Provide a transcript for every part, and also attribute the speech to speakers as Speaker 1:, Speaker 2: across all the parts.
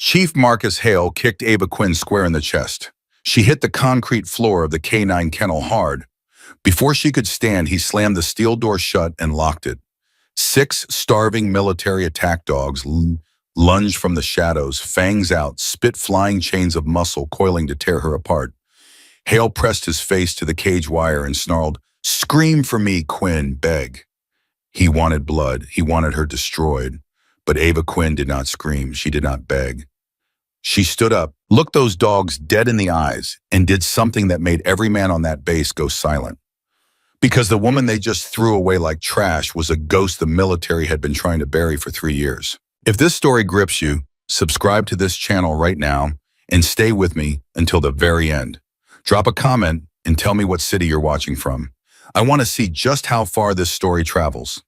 Speaker 1: Chief Marcus Hale kicked Ava Quinn square in the chest. She hit the concrete floor of the K9 kennel hard. Before she could stand, he slammed the steel door shut and locked it. 6 starving military attack dogs lunged from the shadows, fangs out, spit flying chains of muscle coiling to tear her apart. Hale pressed his face to the cage wire and snarled, "Scream for me, Quinn, beg." He wanted blood. He wanted her destroyed. But Ava Quinn did not scream. She did not beg. She stood up, looked those dogs dead in the eyes, and did something that made every man on that base go silent. Because the woman they just threw away like trash was a ghost the military had been trying to bury for 3 years. If this story grips you, subscribe to this channel right now and stay with me until the very end. Drop a comment and tell me what city you're watching from. I want to see just how far this story travels.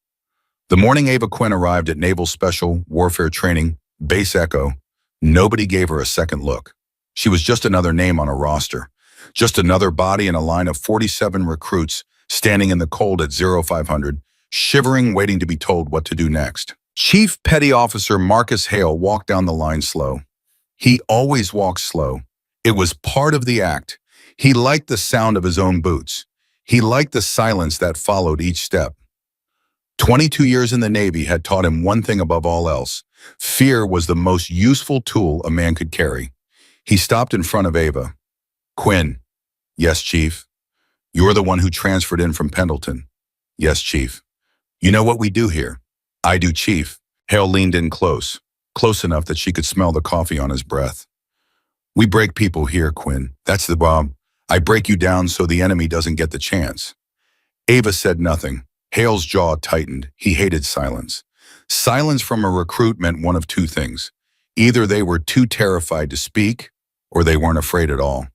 Speaker 1: The morning Ava Quinn arrived at Naval Special Warfare Training, Base Echo, nobody gave her a second look. She was just another name on a roster, just another body in a line of 47 recruits standing in the cold at 0500, shivering, waiting to be told what to do next. Chief Petty Officer Marcus Hale walked down the line slow. He always walked slow. It was part of the act. He liked the sound of his own boots. He liked the silence that followed each step. 22 years in the Navy had taught him one thing above all else. Fear was the most useful tool a man could carry. He stopped in front of Ava. "Quinn." "Yes, Chief." "You're the one who transferred in from Pendleton." "Yes, Chief." "You know what we do here?" "I do, Chief." Hale leaned in close enough that she could smell the coffee on his breath. "We break people here, Quinn. That's the bomb. I break you down so the enemy doesn't get the chance." Ava said nothing. Hale's jaw tightened. He hated silence. Silence from a recruit meant one of two things. Either they were too terrified to speak, or they weren't afraid at all.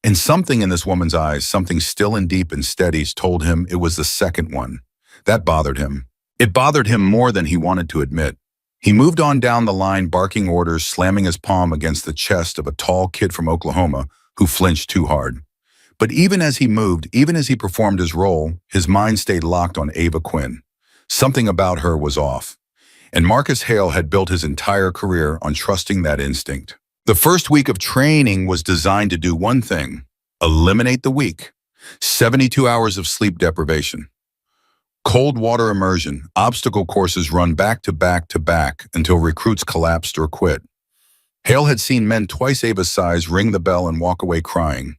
Speaker 1: And something in this woman's eyes, something still and deep and steady, told him it was the second one. That bothered him. It bothered him more than he wanted to admit. He moved on down the line, barking orders, slamming his palm against the chest of a tall kid from Oklahoma who flinched too hard. But even as he moved, even as he performed his role, his mind stayed locked on Ava Quinn. Something about her was off. And Marcus Hale had built his entire career on trusting that instinct. The first week of training was designed to do one thing: eliminate the weak. 72 hours of sleep deprivation. Cold water immersion, obstacle courses run back to back to back until recruits collapsed or quit. Hale had seen men twice Ava's size ring the bell and walk away crying.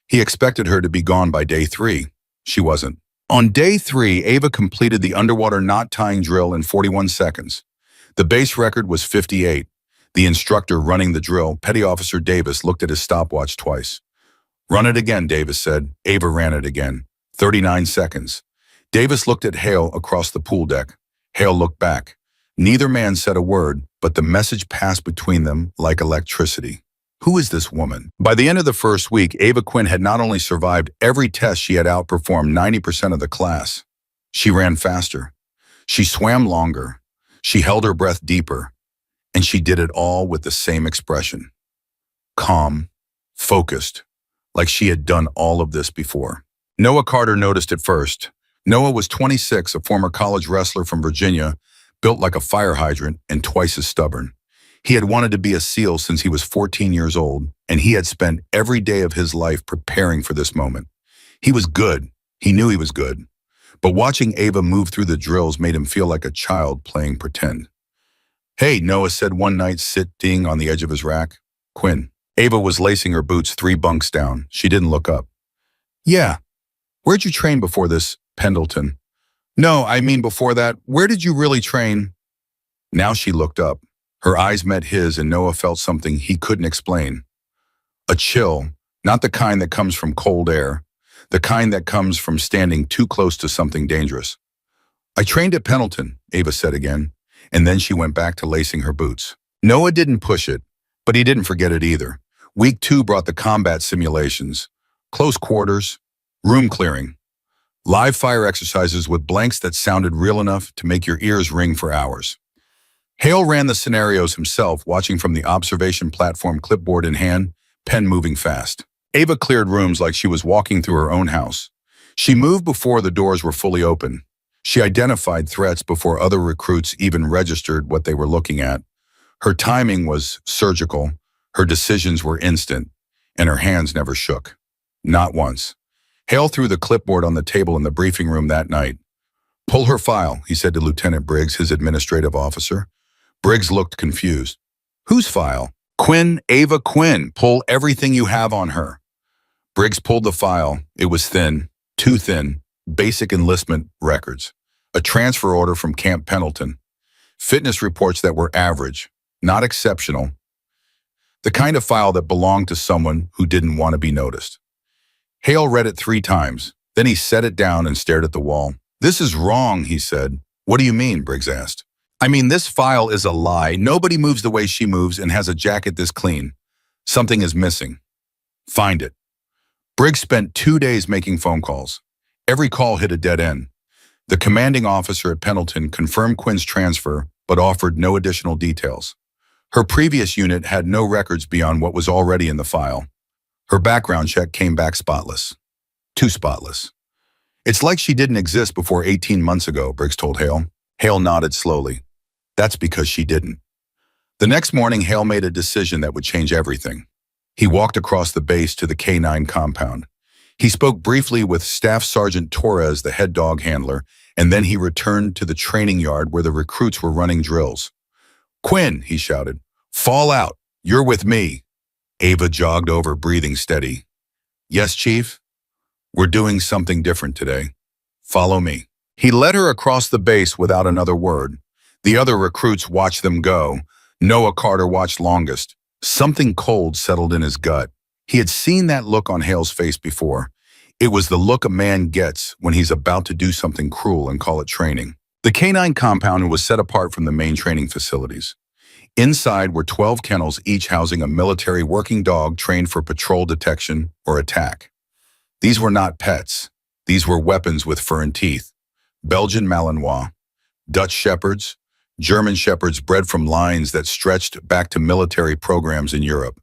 Speaker 1: He expected her to be gone by day 3. She wasn't. On day 3, Ava completed the underwater knot tying drill in 41 seconds. The base record was 58. The instructor running the drill, Petty Officer Davis, looked at his stopwatch twice. "Run it again," Davis said. Ava ran it again. 39 seconds. Davis looked at Hale across the pool deck. Hale looked back. Neither man said a word, but the message passed between them like electricity. Who is this woman? By the end of the first week, Ava Quinn had not only survived every test, she had outperformed 90% of the class. She ran faster. She swam longer. She held her breath deeper. And she did it all with the same expression. Calm, focused, like she had done all of this before. Noah Carter noticed it first. Noah was 26, a former college wrestler from Virginia, built like a fire hydrant and twice as stubborn. He had wanted to be a SEAL since he was 14 years old, and he had spent every day of his life preparing for this moment. He was good. He knew he was good. But watching Ava move through the drills made him feel like a child playing pretend. "Hey," Noah said one night, sitting on the edge of his rack. "Quinn." Ava was lacing her boots 3 bunks down. She didn't look up. "Yeah. Where'd you train before this, Pendleton?" "No, I mean before that. Where did you really train?" Now she looked up. Her eyes met his, and Noah felt something he couldn't explain. A chill, not the kind that comes from cold air, the kind that comes from standing too close to something dangerous. "I trained at Pendleton," Ava said again, and then she went back to lacing her boots. Noah didn't push it, but he didn't forget it either. Week 2 brought the combat simulations, close quarters, room clearing, live fire exercises with blanks that sounded real enough to make your ears ring for hours. Hale ran the scenarios himself, watching from the observation platform, clipboard in hand, pen moving fast. Ava cleared rooms like she was walking through her own house. She moved before the doors were fully open. She identified threats before other recruits even registered what they were looking at. Her timing was surgical, her decisions were instant, and her hands never shook. Not once. Hale threw the clipboard on the table in the briefing room that night. "Pull her file," he said to Lieutenant Briggs, his administrative officer. Briggs looked confused. "Whose file?" "Quinn, Ava Quinn. Pull everything you have on her." Briggs pulled the file. It was thin, too thin. Basic enlistment records. A transfer order from Camp Pendleton. Fitness reports that were average, not exceptional. The kind of file that belonged to someone who didn't want to be noticed. Hale read it 3 times. Then he set it down and stared at the wall. "This is wrong," he said. "What do you mean?" Briggs asked. "I mean, this file is a lie. Nobody moves the way she moves and has a jacket this clean. Something is missing. Find it." Briggs spent 2 days making phone calls. Every call hit a dead end. The commanding officer at Pendleton confirmed Quinn's transfer, but offered no additional details. Her previous unit had no records beyond what was already in the file. Her background check came back spotless. Too spotless. "It's like she didn't exist before 18 months ago," Briggs told Hale. Hale nodded slowly. "That's because she didn't." The next morning, Hale made a decision that would change everything. He walked across the base to the K9 compound. He spoke briefly with Staff Sergeant Torres, the head dog handler, and then he returned to the training yard where the recruits were running drills. "Quinn," he shouted, "fall out. You're with me." Ava jogged over, breathing steady. "Yes, Chief? We're doing something different today. Follow me." He led her across the base without another word. The other recruits watched them go. Noah Carter watched longest. Something cold settled in his gut. He had seen that look on Hale's face before. It was the look a man gets when he's about to do something cruel and call it training. The K9 compound was set apart from the main training facilities. Inside were 12 kennels, each housing a military working dog trained for patrol detection or attack. These were not pets. These were weapons with fur and teeth. Belgian Malinois, Dutch Shepherds, German Shepherds bred from lines that stretched back to military programs in Europe.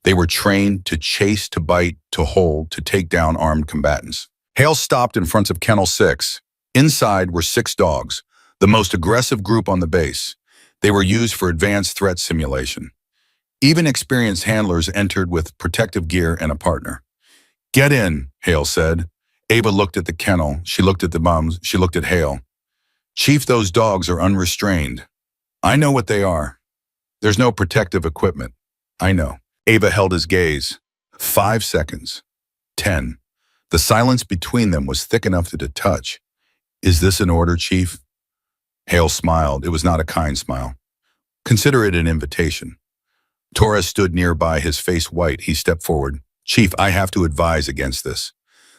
Speaker 1: They were trained to chase, to bite, to hold, to take down armed combatants. Hale stopped in front of Kennel 6. Inside were 6 dogs, the most aggressive group on the base. They were used for advanced threat simulation. Even experienced handlers entered with protective gear and a partner. "Get in," Hale said. Ava looked at the kennel. She looked at the mums. She looked at Hale. "Chief, those dogs are unrestrained." "I know what they are. There's no protective equipment." "I know." Ava held his gaze. 5 seconds. 10. The silence between them was thick enough to touch. "Is this an order, Chief?" Hale smiled. It was not a kind smile. "Consider it an invitation." Torres stood nearby, his face white. He stepped forward. "Chief, I have to advise against this.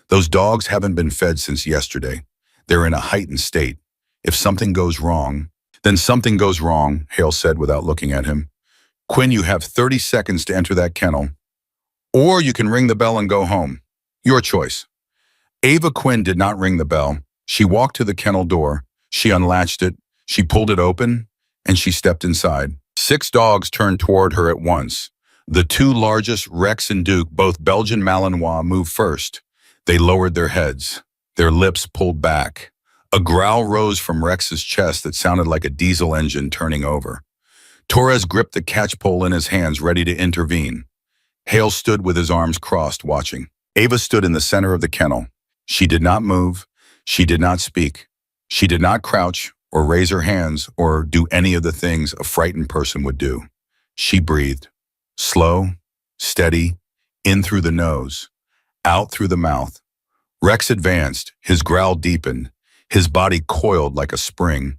Speaker 1: Those dogs haven't been fed since yesterday. They're in a heightened state. If something goes wrong, then something goes wrong," Hale said without looking at him. "Quinn, you have 30 seconds to enter that kennel. Or you can ring the bell and go home. Your choice." Ava Quinn did not ring the bell. She walked to the kennel door. She unlatched it. She pulled it open, and she stepped inside. 6 dogs turned toward her at once. The 2 largest, Rex and Duke, both Belgian Malinois, moved first. They lowered their heads. Their lips pulled back. A growl rose from Rex's chest that sounded like a diesel engine turning over. Torres gripped the catchpole in his hands, ready to intervene. Hale stood with his arms crossed, watching. Ava stood in the center of the kennel. She did not move. She did not speak. She did not crouch or raise her hands or do any of the things a frightened person would do. She breathed. Slow, steady, in through the nose, out through the mouth. Rex advanced, his growl deepened, his body coiled like a spring.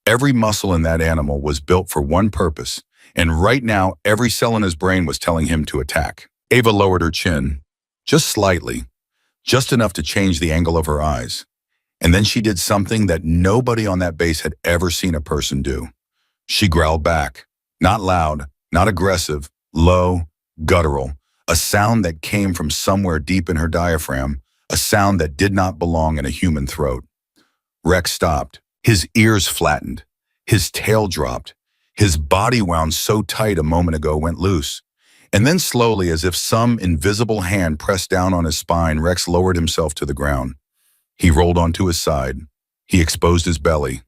Speaker 1: Every muscle in that animal was built for one purpose, and right now every cell in his brain was telling him to attack. Ava lowered her chin, just slightly, just enough to change the angle of her eyes. And then she did something that nobody on that base had ever seen a person do. She growled back, not loud, not aggressive, low, guttural, a sound that came from somewhere deep in her diaphragm, a sound that did not belong in a human throat. Rex stopped. His ears flattened. His tail dropped. His body wound so tight a moment ago went loose. And then slowly, as if some invisible hand pressed down on his spine, Rex lowered himself to the ground. He rolled onto his side. He exposed his belly.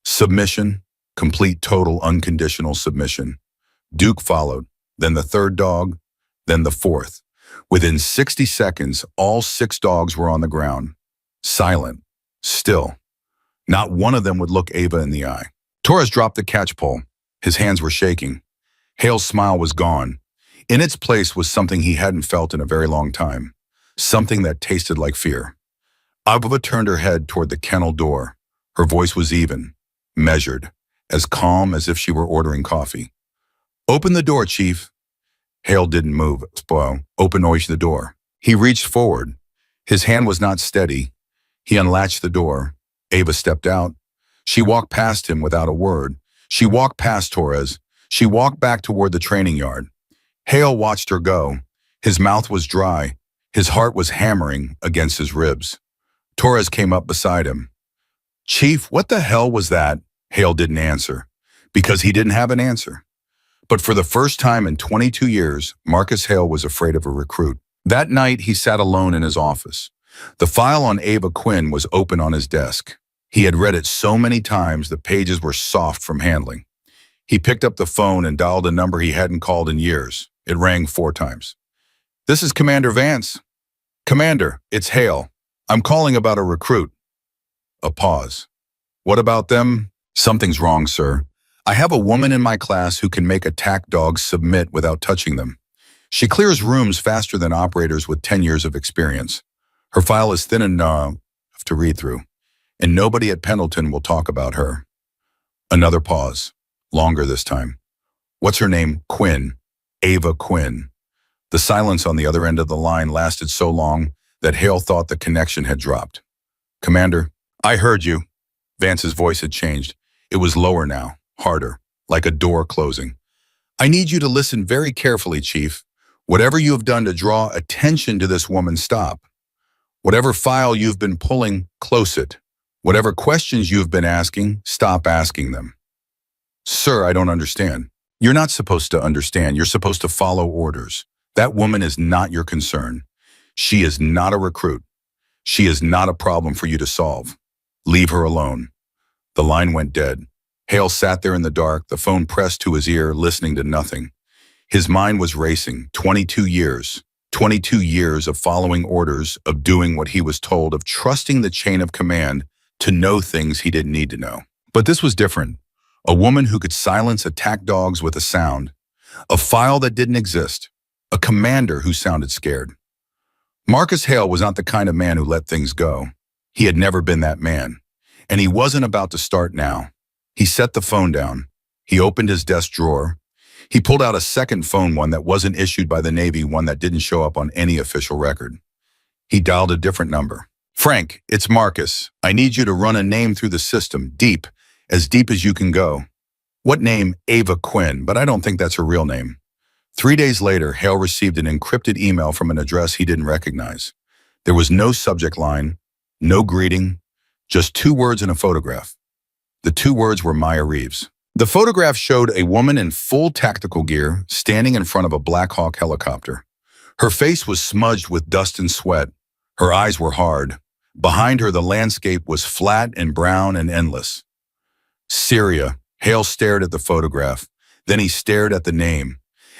Speaker 1: Submission, Complete, total, unconditional submission. Duke followed, then the third dog, then the fourth. Within 60 seconds, all 6 dogs were on the ground. Silent. Still. Not one of them would look Ava in the eye. Torres dropped the catch pole. His hands were shaking. Hale's smile was gone. In its place was something he hadn't felt in a very long time. Something that tasted like fear. Ava turned her head toward the kennel door. Her voice was even, measured, as calm as if she were ordering coffee. "Open the door, Chief." Hale didn't move. Open the door. He reached forward. His hand was not steady. He unlatched the door. Ava stepped out. She walked past him without a word. She walked past Torres. She walked back toward the training yard. Hale watched her go. His mouth was dry. His heart was hammering against his ribs. Torres came up beside him. "Chief, what the hell was that?" Hale didn't answer, because he didn't have an answer. But for the first time in 22 years, Marcus Hale was afraid of a recruit. That night, he sat alone in his office. The file on Ava Quinn was open on his desk. He had read it so many times the pages were soft from handling. He picked up the phone and dialed a number he hadn't called in years. It rang 4 times. "This is Commander Vance." "Commander, it's Hale. I'm calling about a recruit." A pause. "What about them?" "Something's wrong, sir. I have a woman in my class who can make attack dogs submit without touching them. She clears rooms faster than operators with 10 years of experience. Her file is thin enough to read through, and nobody at Pendleton will talk about her." Another pause, longer this time. "What's her name?" "Quinn. Ava Quinn." The silence on the other end of the line lasted so long that Hale thought the connection had dropped. "Commander, I heard you." Vance's voice had changed. It was lower now, harder, like a door closing. "I need you to listen very carefully, Chief. Whatever you have done to draw attention to this woman, stop. Whatever file you've been pulling, close it. Whatever questions you've been asking, stop asking them." "Sir, I don't understand." "You're not supposed to understand. You're supposed to follow orders. That woman is not your concern. She is not a recruit. She is not a problem for you to solve. Leave her alone." The line went dead. Hale sat there in the dark, the phone pressed to his ear, listening to nothing. His mind was racing. 22 years. 22 years of following orders, of doing what he was told, of trusting the chain of command to know things he didn't need to know. But this was different. A woman who could silence attack dogs with a sound. A file that didn't exist. A commander who sounded scared. Marcus Hale was not the kind of man who let things go. He had never been that man. And he wasn't about to start now. He set the phone down. He opened his desk drawer. He pulled out a second phone, one that wasn't issued by the Navy, one that didn't show up on any official record. He dialed a different number. "Frank, it's Marcus. I need you to run a name through the system, deep as you can go." "What name?" "Ava Quinn, but I don't think that's her real name." 3 days later, Hale received an encrypted email from an address he didn't recognize. There was no subject line, no greeting, just 2 words and a photograph. The 2 words were Maya Reeves. The photograph showed a woman in full tactical gear standing in front of a Black Hawk helicopter. Her face was smudged with dust and sweat. Her eyes were hard. Behind her, the landscape was flat and brown and endless. Syria. Hale stared at the photograph. Then he stared at the name.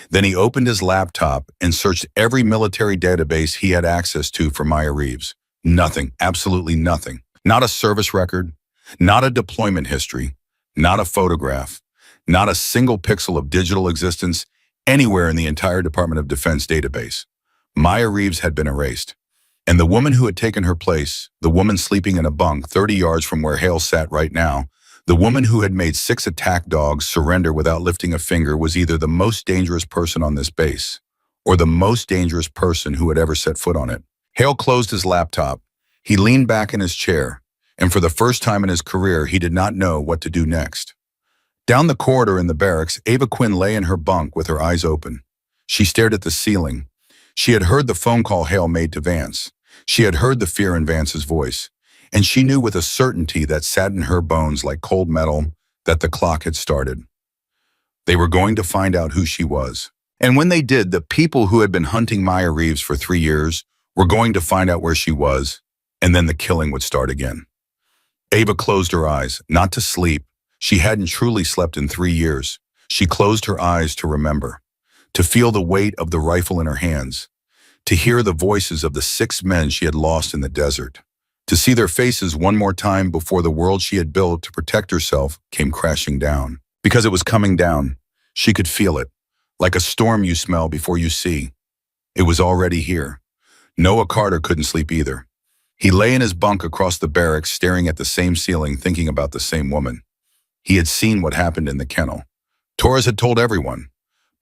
Speaker 1: Then he opened his laptop and searched every military database he had access to for Maya Reeves. Nothing, absolutely nothing. Not a service record, not a deployment history, not a photograph, not a single pixel of digital existence anywhere in the entire Department of Defense database. Maya Reeves had been erased. And the woman who had taken her place, the woman sleeping in a bunk 30 yards from where Hale sat right now, the woman who had made 6 attack dogs surrender without lifting a finger, was either the most dangerous person on this base or the most dangerous person who had ever set foot on it. Hale closed his laptop. He leaned back in his chair, and for the first time in his career, he did not know what to do next. Down the corridor in the barracks, Ava Quinn lay in her bunk with her eyes open. She stared at the ceiling. She had heard the phone call Hale made to Vance. She had heard the fear in Vance's voice, and she knew with a certainty that sat in her bones like cold metal that the clock had started. They were going to find out who she was. And when they did, the people who had been hunting Maya Reeves for 3 years were going to find out where she was, and then the killing would start again. Ava closed her eyes, not to sleep, She hadn't truly slept in 3 years. She closed her eyes to remember, to feel the weight of the rifle in her hands, to hear the voices of the 6 men she had lost in the desert, to see their faces one more time before the world she had built to protect herself came crashing down. Because it was coming down, she could feel it, like a storm you smell before you see. It was already here. Noah Carter couldn't sleep either. He lay in his bunk across the barracks, staring at the same ceiling, thinking about the same woman. He had seen what happened in the kennel. Torres had told everyone.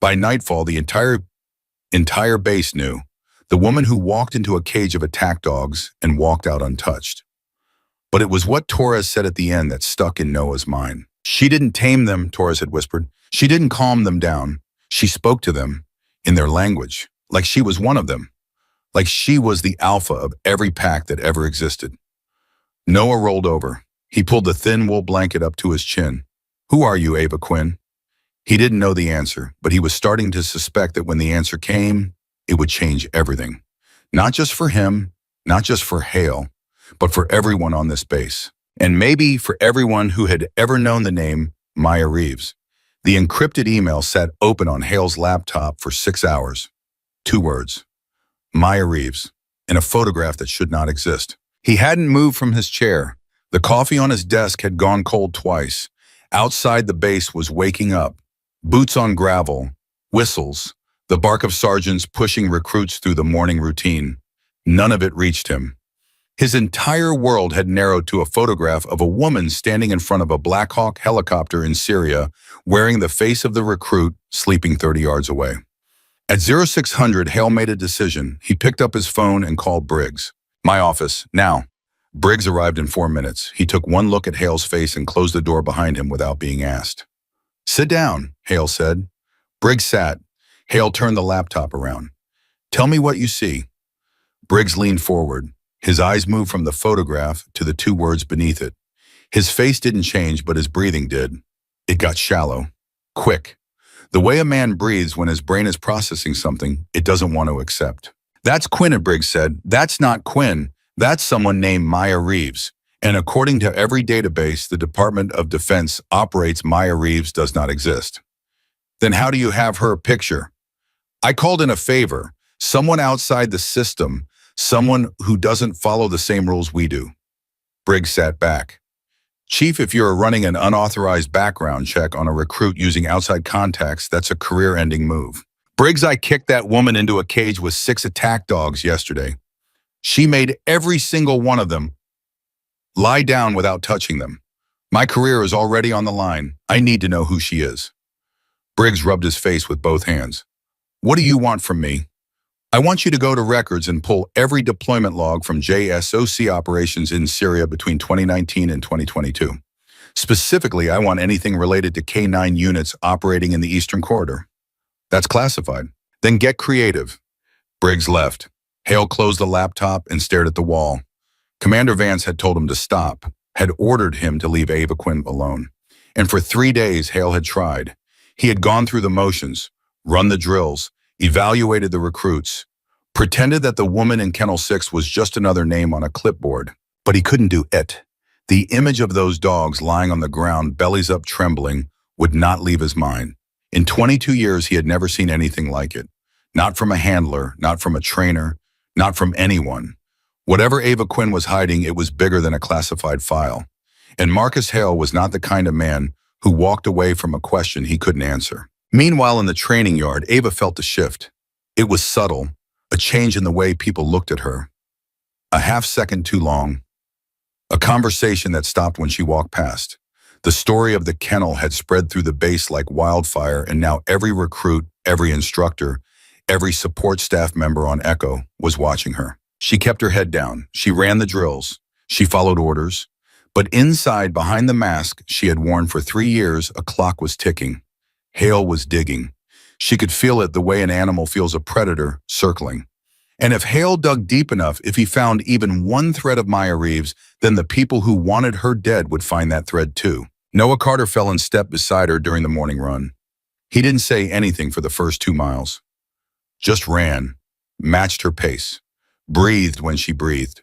Speaker 1: By nightfall, the entire base knew. The woman who walked into a cage of attack dogs and walked out untouched. But it was what Torres said at the end that stuck in Noah's mind. She didn't tame them, Torres had whispered. She didn't calm them down. She spoke to them in their language, like she was one of them, like she was the alpha of every pack that ever existed. Noah rolled over. He pulled the thin wool blanket up to his chin. "Who are you, Ava Quinn?" He didn't know the answer, but he was starting to suspect that when the answer came, it would change everything. Not just for him, not just for Hale, but for everyone on this base. And maybe for everyone who had ever known the name Maya Reeves. The encrypted email sat open on Hale's laptop for 6 hours. 2 words. Maya Reeves, in a photograph that should not exist. He hadn't moved from his chair. The coffee on his desk had gone cold twice. Outside the base was waking up. Boots on gravel, whistles, the bark of sergeants pushing recruits through the morning routine. None of it reached him. His entire world had narrowed to a photograph of a woman standing in front of a Black Hawk helicopter in Syria, wearing the face of the recruit, sleeping 30 yards away. At 0600, Hale made a decision. He picked up his phone and called Briggs. "My office, now." Briggs arrived in 4 minutes. He took one look at Hale's face and closed the door behind him without being asked. "Sit down," Hale said. Briggs sat. Hale turned the laptop around. "Tell me what you see." Briggs leaned forward. His eyes moved from the photograph to the 2 words beneath it. His face didn't change, but his breathing did. It got shallow, quick. The way a man breathes when his brain is processing something it doesn't want to accept. "That's Quinn," Briggs said. "That's not Quinn. That's someone named Maya Reeves. And according to every database the Department of Defense operates, Maya Reeves does not exist." "Then how do you have her picture?" "I called in a favor. Someone outside the system, someone who doesn't follow the same rules we do." Briggs sat back. "Chief, if you're running an unauthorized background check on a recruit using outside contacts, that's a career-ending move." "Briggs, I kicked that woman into a cage with 6 attack dogs yesterday. She made every single one of them lie down without touching them. My career is already on the line. I need to know who she is." Briggs rubbed his face with both hands. "What do you want from me?" "I want you to go to records and pull every deployment log from JSOC operations in Syria between 2019 and 2022. Specifically, I want anything related to K9 units operating in the Eastern Corridor." "That's classified." "Then get creative." Briggs left. Hale closed the laptop and stared at the wall. Commander Vance had told him to stop, had ordered him to leave Ava Quinn alone. And for 3 days, Hale had tried. He had gone through the motions, run the drills, evaluated the recruits, pretended that the woman in Kennel 6 was just another name on a clipboard. But he couldn't do it. The image of those dogs lying on the ground, bellies up trembling, would not leave his mind. In 22 years, he had never seen anything like it. Not from a handler, not from a trainer, not from anyone. Whatever Ava Quinn was hiding, it was bigger than a classified file. And Marcus Hale was not the kind of man who walked away from a question he couldn't answer. Meanwhile, in the training yard, Ava felt a shift. It was subtle, a change in the way people looked at her. A half-second too long. A conversation that stopped when she walked past. The story of the kennel had spread through the base like wildfire, and now every recruit, every instructor, every support staff member on Echo was watching her. She kept her head down. She ran the drills. She followed orders. But inside, behind the mask she had worn for 3 years, a clock was ticking. Hale was digging. She could feel it the way an animal feels a predator circling. And if Hale dug deep enough, if he found even one thread of Maya Reeves, then the people who wanted her dead would find that thread too. Noah Carter fell in step beside her during the morning run. He didn't say anything for the first 2 miles. Just ran, matched her pace, breathed when she breathed.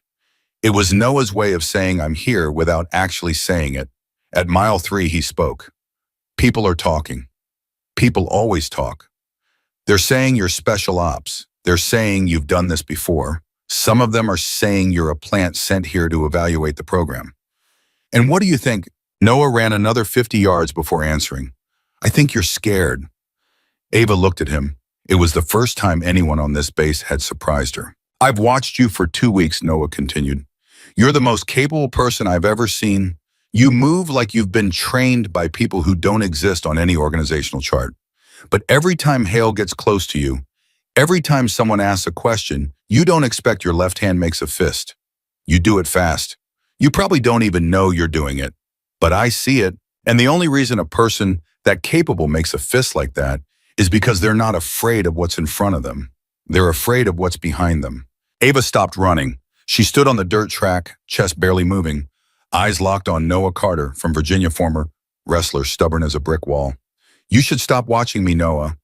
Speaker 1: It was Noah's way of saying "I'm here" without actually saying it. At mile 3, he spoke. People are talking. People always talk. They're saying you're special ops. They're saying you've done this before. Some of them are saying you're a plant sent here to evaluate the program. And what do you think? Noah ran another 50 yards before answering. I think you're scared. Ava looked at him. It was the first time anyone on this base had surprised her. I've watched you for 2 weeks, Noah continued. You're the most capable person I've ever seen. You move like you've been trained by people who don't exist on any organizational chart. But every time Hale gets close to you, every time someone asks a question, you don't expect your left hand makes a fist. You do it fast. You probably don't even know you're doing it. But I see it, and the only reason a person that capable makes a fist like that is because they're not afraid of what's in front of them. They're afraid of what's behind them. Ava stopped running. She stood on the dirt track, chest barely moving, eyes locked on Noah Carter from Virginia, former wrestler, stubborn as a brick wall. You should stop watching me, Noah.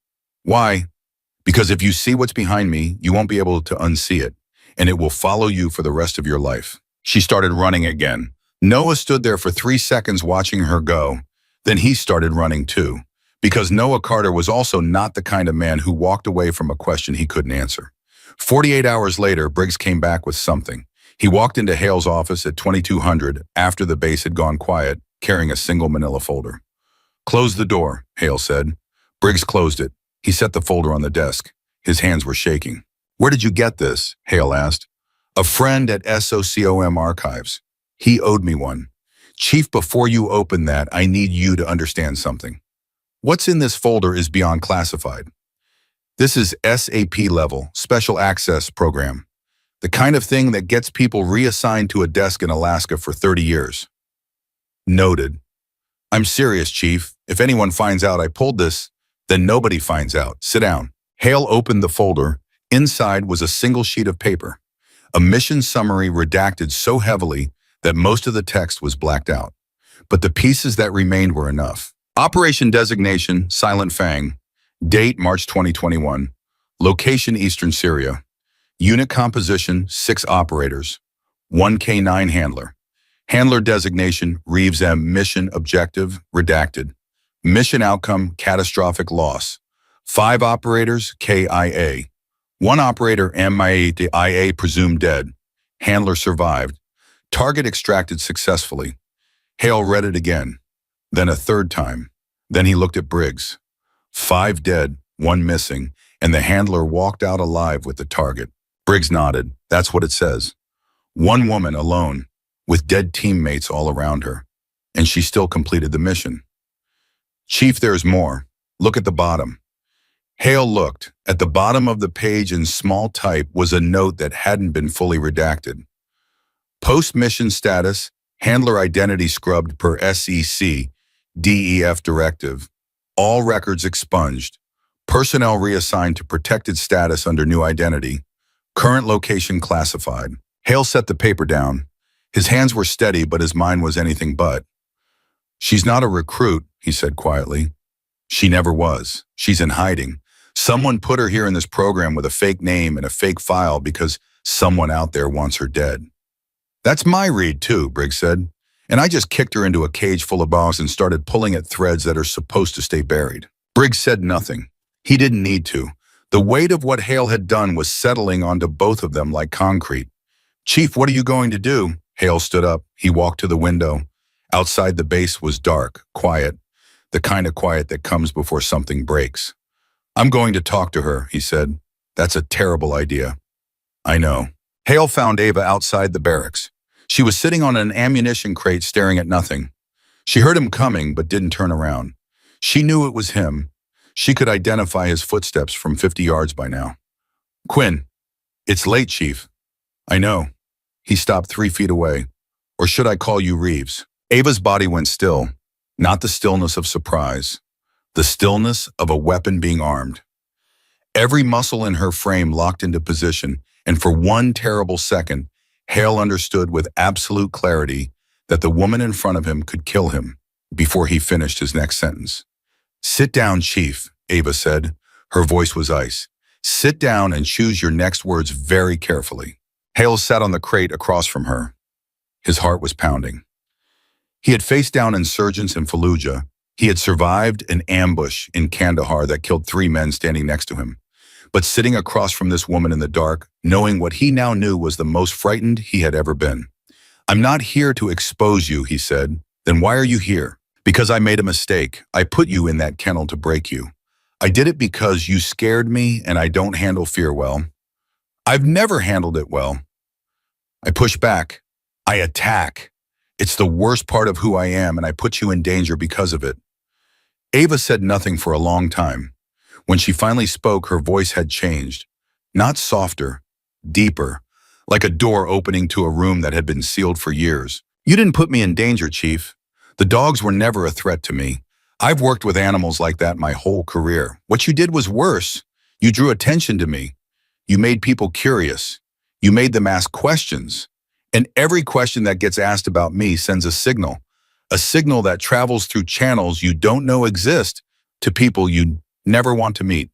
Speaker 1: Why? Because if you see what's behind me, you won't be able to unsee it, and it will follow you for the rest of your life. She started running again. Noah stood there for 3 seconds watching her go. Then he started running too, because Noah Carter was also not the kind of man who walked away from a question he couldn't answer. 48 hours later, Briggs came back with something. He walked into Hale's office at 2200 after the base had gone quiet, carrying a single manila folder. Close the door, Hale said. Briggs closed it. He set the folder on the desk. His hands were shaking. Where did you get this? Hale asked. A friend at SOCOM Archives. He owed me one. Chief, before you open that, I need you to understand something. What's in this folder is beyond classified. This is SAP level, Special Access Program. The kind of thing that gets people reassigned to a desk in Alaska for 30 years. Noted. I'm serious, Chief. If anyone finds out I pulled this, then nobody finds out. Sit down. Hale opened the folder. Inside was a single sheet of paper. A mission summary redacted so heavily that most of the text was blacked out. But the pieces that remained were enough. Operation designation, Silent Fang. Date, March 2021. Location, Eastern Syria. Unit composition, 6 operators. 1 K9 handler. Handler designation, Reeves M. Mission objective, redacted. Mission outcome, catastrophic loss. 5 operators, KIA. 1 operator, MIA, presumed dead. Handler survived. Target extracted successfully. Hale read it again. Then a third time. Then he looked at Briggs. 5 dead, 1 missing, and the handler walked out alive with the target. Briggs nodded. That's what it says. 1 woman alone, with dead teammates all around her. And she still completed the mission. Chief, there's more. Look at the bottom. Hale looked. At the bottom of the page in small type was a note that hadn't been fully redacted. Post-mission status, handler identity scrubbed per SEC, DEF directive. All records expunged. Personnel reassigned to protected status under new identity. Current location classified. Hale set the paper down. His hands were steady, but his mind was anything but. She's not a recruit, he said quietly. She never was. She's in hiding. Someone put her here in this program with a fake name and a fake file because someone out there wants her dead. That's my read too, Briggs said. And I just kicked her into a cage full of bombs and started pulling at threads that are supposed to stay buried. Briggs said nothing. He didn't need to. The weight of what Hale had done was settling onto both of them like concrete. Chief, what are you going to do? Hale stood up. He walked to the window. Outside the base was dark, quiet, the kind of quiet that comes before something breaks. I'm going to talk to her, he said. That's a terrible idea. I know. Hale found Ava outside the barracks. She was sitting on an ammunition crate staring at nothing. She heard him coming but didn't turn around. She knew it was him. She could identify his footsteps from 50 yards by now. Quinn, it's late, Chief. I know. He stopped 3 feet away. Or should I call you Reeves? Ava's body went still, not the stillness of surprise, the stillness of a weapon being armed. Every muscle in her frame locked into position, and for 1 terrible second, Hale understood with absolute clarity that the woman in front of him could kill him before he finished his next sentence. Sit down, Chief, Ava said. Her voice was ice. Sit down and choose your next words very carefully. Hale sat on the crate across from her. His heart was pounding. He had faced down insurgents in Fallujah. He had survived an ambush in Kandahar that killed 3 men standing next to him. But sitting across from this woman in the dark, knowing what he now knew was the most frightened he had ever been. "I'm not here to expose you," he said. "Then why are you here?" "Because I made a mistake. I put you in that kennel to break you. I did it because you scared me and I don't handle fear well. I've never handled it well. I push back. I attack. It's the worst part of who I am and I put you in danger because of it." Ava said nothing for a long time. When she finally spoke, her voice had changed. Not softer, deeper, like a door opening to a room that had been sealed for years. "You didn't put me in danger, Chief. The dogs were never a threat to me. I've worked with animals like that my whole career. What you did was worse. You drew attention to me. You made people curious. You made them ask questions. And every question that gets asked about me sends a signal that travels through channels you don't know exist to people you never want to meet."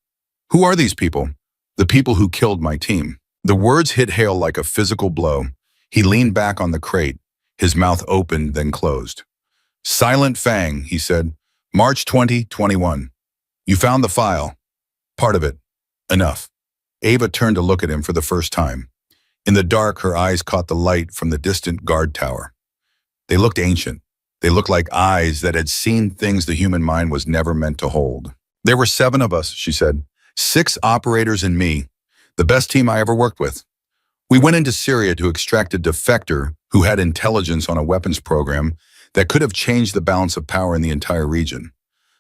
Speaker 1: "Who are these people?" "The people who killed my team." The words hit Hale like a physical blow. He leaned back on the crate, his mouth opened then closed. "Silent Fang," he said. "March 2021. You found the file. Part of it. Enough." Ava turned to look at him for the first time. In the dark, her eyes caught the light from the distant guard tower. They looked ancient. They looked like eyes that had seen things the human mind was never meant to hold. "There were 7 of us," she said. 6 operators and me. The best team I ever worked with. We went into Syria to extract a defector who had intelligence on a weapons program that could have changed the balance of power in the entire region.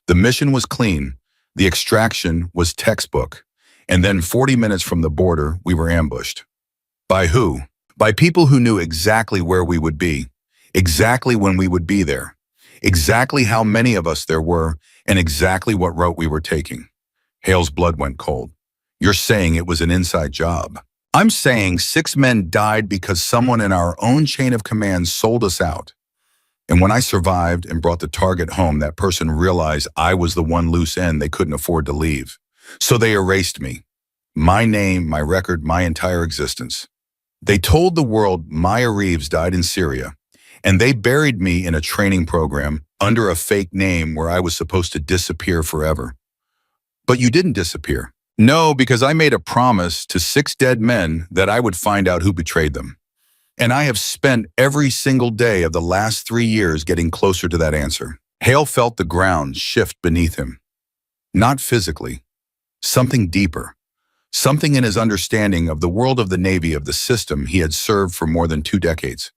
Speaker 1: The mission was clean. The extraction was textbook. And then 40 minutes from the border, we were ambushed. By who? By people who knew exactly where we would be, exactly when we would be there, exactly how many of us there were, and exactly what route we were taking. Hale's blood went cold. "You're saying it was an inside job?" "I'm saying 6 men died because someone in our own chain of command sold us out. And when I survived and brought the target home, that person realized I was the one loose end they couldn't afford to leave. So they erased me. My name, my record, my entire existence. They told the world Maya Reeves died in Syria, and they buried me in a training program under a fake name where I was supposed to disappear forever. But you didn't disappear." "No, because I made a promise to 6 dead men that I would find out who betrayed them. And I have spent every single day of the last 3 years getting closer to that answer." Hale felt the ground shift beneath him. Not physically. Something deeper. Something in his understanding of the world of the Navy, of the system he had served for more than 2 decades.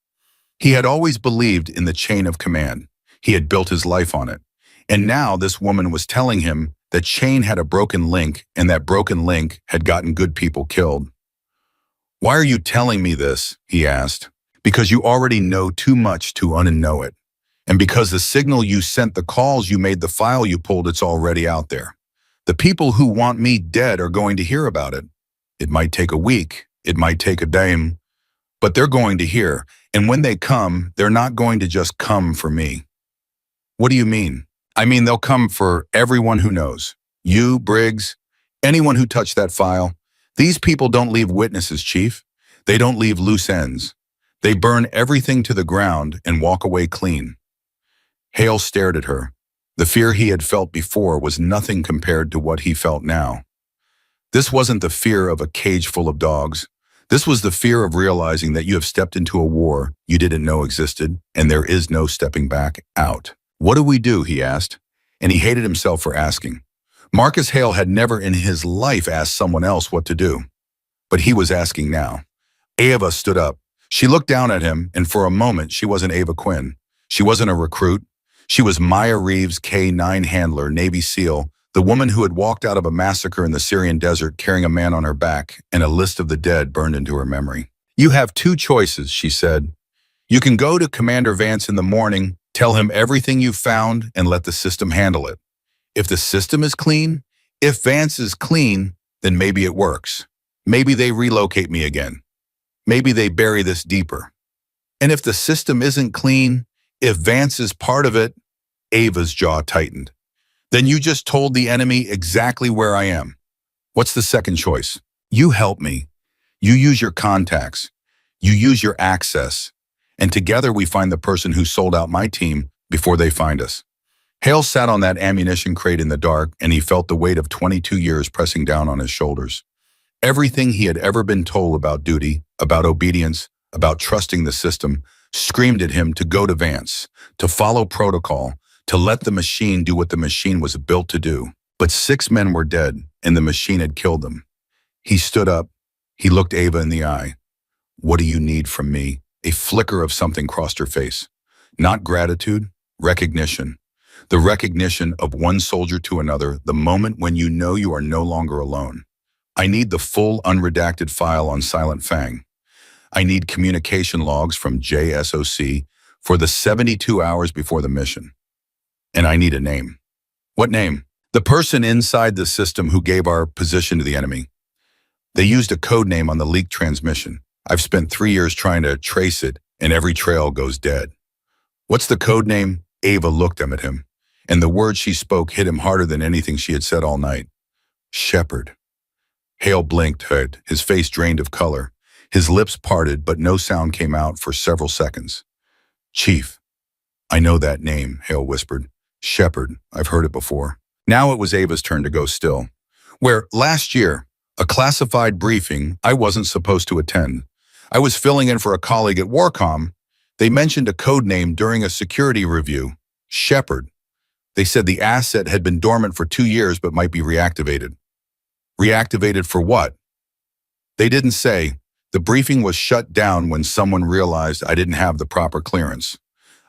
Speaker 1: He had always believed in the chain of command. He had built his life on it. And now this woman was telling him that chain had a broken link, and that broken link had gotten good people killed. "Why are you telling me this?" he asked. "Because you already know too much to unknow it. And because the signal you sent, the calls you made, the file you pulled, it's already out there. The people who want me dead are going to hear about it. It might take a week, it might take a day, but they're going to hear. And when they come, they're not going to just come for me." "What do you mean?" "I mean, they'll come for everyone who knows. You, Briggs, anyone who touched that file. These people don't leave witnesses, Chief. They don't leave loose ends. They burn everything to the ground and walk away clean." Hale stared at her. The fear he had felt before was nothing compared to what he felt now. This wasn't the fear of a cage full of dogs. This was the fear of realizing that you have stepped into a war you didn't know existed, and there is no stepping back out. "What do we do?" he asked, and he hated himself for asking. Marcus Hale had never in his life asked someone else what to do. But he was asking now. Ava stood up. She looked down at him, and for a moment she wasn't Ava Quinn. She wasn't a recruit. She was Maya Reeves, K-9 handler, Navy SEAL, the woman who had walked out of a massacre in the Syrian desert carrying a man on her back, and a list of the dead burned into her memory. "You have 2 choices," she said. "You can go to Commander Vance in the morning, tell him everything you found, and let the system handle it. If the system is clean, if Vance is clean, then maybe it works. Maybe they relocate me again. Maybe they bury this deeper. And if the system isn't clean, if Vance is part of it," Ava's jaw tightened, "then you just told the enemy exactly where I am. What's the second choice? You help me. You use your contacts. You use your access. And together we find the person who sold out my team before they find us. Hale sat on that ammunition crate in the dark, and he felt the weight of 22 years pressing down on his shoulders. Everything he had ever been told about duty, about obedience, about trusting the system, screamed at him to go to Vance, to follow protocol, to let the machine do what the machine was built to do. But 6 men were dead, and the machine had killed them. He stood up. He looked Ava in the eye. "What do you need from me?" A flicker of something crossed her face. Not gratitude, recognition. The recognition of one soldier to another, the moment when you know you are no longer alone. "I need the full unredacted file on Silent Fang. I need communication logs from JSOC for the 72 hours before the mission. And I need a name." "What name?" "The person inside the system who gave our position to the enemy. They used a code name on the leaked transmission. I've spent 3 years trying to trace it, and every trail goes dead." "What's the code name?" Ava looked at him, and the words she spoke hit him harder than anything she had said all night. "Shepard." Hale blinked, his face drained of color. His lips parted, but no sound came out for several seconds. "Chief, I know that name," Hale whispered. "Shepard, I've heard it before." Now it was Ava's turn to go still. "Where last year, a classified briefing I wasn't supposed to attend. I was filling in for a colleague at Warcom. They mentioned a code name during a security review. Shepard. They said the asset had been dormant for 2 years but might be reactivated." "Reactivated for what?" "They didn't say. The briefing was shut down when someone realized I didn't have the proper clearance.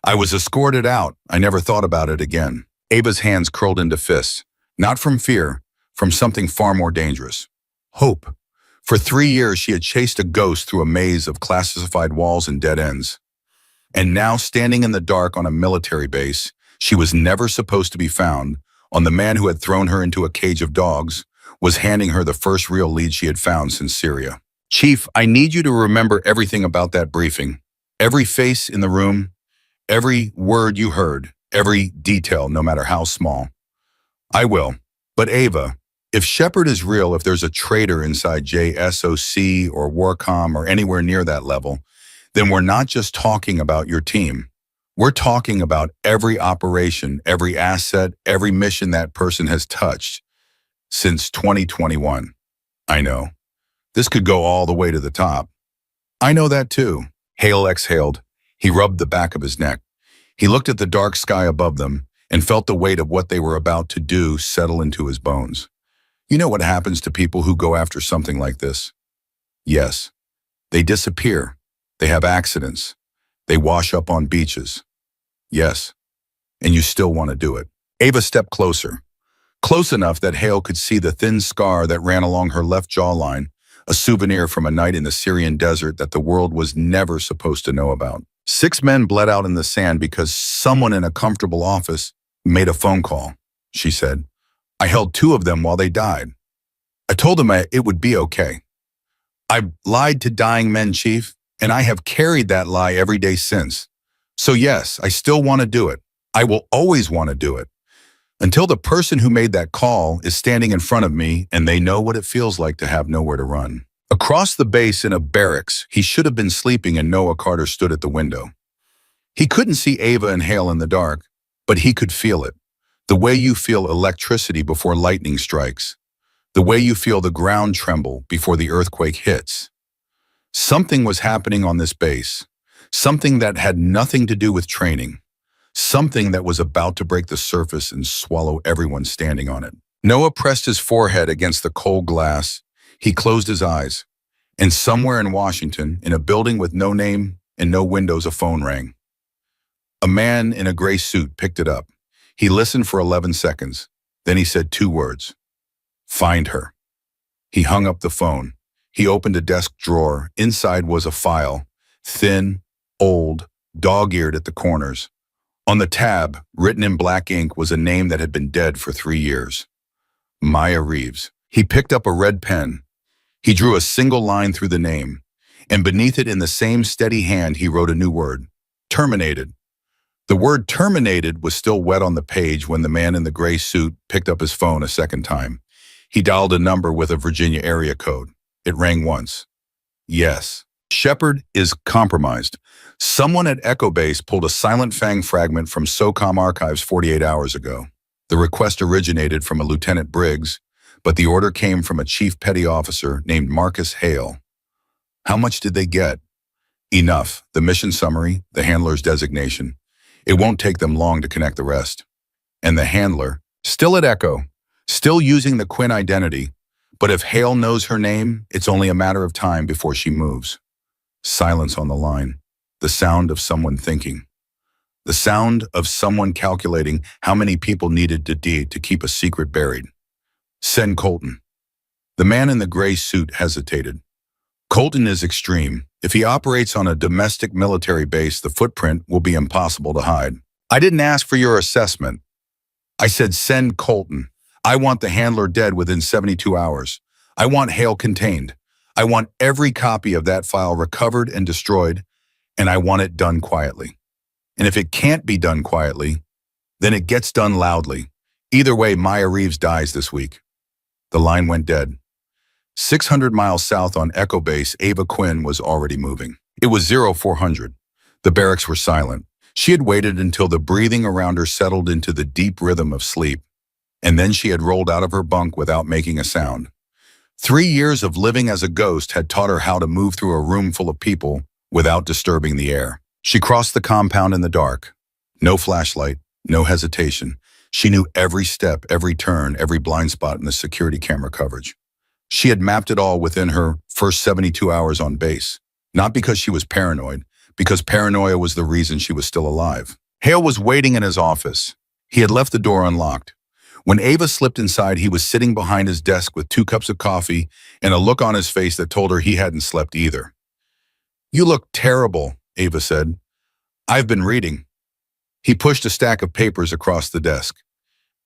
Speaker 1: I was escorted out. I never thought about it again." Ava's hands curled into fists, not from fear, from something far more dangerous. Hope. For 3 years she had chased a ghost through a maze of classified walls and dead ends. And now, standing in the dark on a military base, she was never supposed to be found, on the man who had thrown her into a cage of dogs, was handing her the first real lead she had found since Syria. "Chief, I need you to remember everything about that briefing. Every face in the room, every word you heard, every detail, no matter how small." "I will. But Ava, if Shepard is real, if there's a traitor inside JSOC or Warcom or anywhere near that level, then we're not just talking about your team. We're talking about every operation, every asset, every mission that person has touched since 2021. I know. This could go all the way to the top." "I know that too." Hale exhaled. He rubbed the back of his neck. He looked at the dark sky above them and felt the weight of what they were about to do settle into his bones. "You know what happens to people who go after something like this?" "Yes. They disappear. They have accidents. They wash up on beaches." "Yes. And you still want to do it." Ava stepped closer. Close enough that Hale could see the thin scar that ran along her left jawline, a souvenir from a night in the Syrian desert that the world was never supposed to know about. 6 men bled out in the sand because someone in a comfortable office made a phone call, she said. "I held 2 of them while they died. I told them it would be okay. I lied to dying men, Chief, and I have carried that lie every day since. So yes, I still want to do it. I will always want to do it. Until the person who made that call is standing in front of me and they know what it feels like to have nowhere to run." Across the base in a barracks, he should have been sleeping, and Noah Carter stood at the window. He couldn't see Ava and Hale in the dark, but he could feel it. The way you feel electricity before lightning strikes. The way you feel the ground tremble before the earthquake hits. Something was happening on this base. Something that had nothing to do with training. Something that was about to break the surface and swallow everyone standing on it. Noah pressed his forehead against the cold glass. He closed his eyes. And somewhere in Washington, in a building with no name and no windows, a phone rang. A man in a gray suit picked it up. He listened for 11 seconds. Then he said 2 words. "Find her." He hung up the phone. He opened a desk drawer. Inside was a file. Thin, old, dog-eared at the corners. On the tab, written in black ink, was a name that had been dead for 3 years. Maya Reeves. He picked up a red pen. He drew a single line through the name, and beneath it in the same steady hand he wrote a new word. Terminated. The word terminated was still wet on the page when the man in the gray suit picked up his phone a second time. He dialed a number with a Virginia area code. It rang once. "Yes." Shepard is compromised. Someone at Echo Base pulled a Silent Fang fragment from SOCOM archives 48 hours ago. The request originated from a Lieutenant Briggs, but the order came from a chief petty officer named Marcus Hale. How much did they get? Enough. The mission summary, the handler's designation. It won't take them long to connect the rest. And the handler, still at Echo, still using the Quinn identity, but if Hale knows her name, it's only a matter of time before she moves. Silence on the line. The sound of someone thinking. The sound of someone calculating how many people needed to keep a secret buried. Send Colton. The man in the gray suit hesitated. Colton is extreme. If he operates on a domestic military base, the footprint will be impossible to hide. I didn't ask for your assessment. I said send Colton. I want the handler dead within 72 hours. I want Hale contained. I want every copy of that file recovered and destroyed, and I want it done quietly. And if it can't be done quietly, then it gets done loudly. Either way, Maya Reeves dies this week. The line went dead. 600 miles south on Echo Base, Ava Quinn was already moving. It was 0400. The barracks were silent. She had waited until the breathing around her settled into the deep rhythm of sleep, and then she had rolled out of her bunk without making a sound. 3 years of living as a ghost had taught her how to move through a room full of people without disturbing the air. She crossed the compound in the dark. No flashlight, no hesitation. She knew every step, every turn, every blind spot in the security camera coverage. She had mapped it all within her first 72 hours on base, not because she was paranoid, because paranoia was the reason she was still alive. Hale was waiting in his office. He had left the door unlocked. When Ava slipped inside, he was sitting behind his desk with 2 cups of coffee and a look on his face that told her he hadn't slept either. "You look terrible," Ava said. "I've been reading." He pushed a stack of papers across the desk.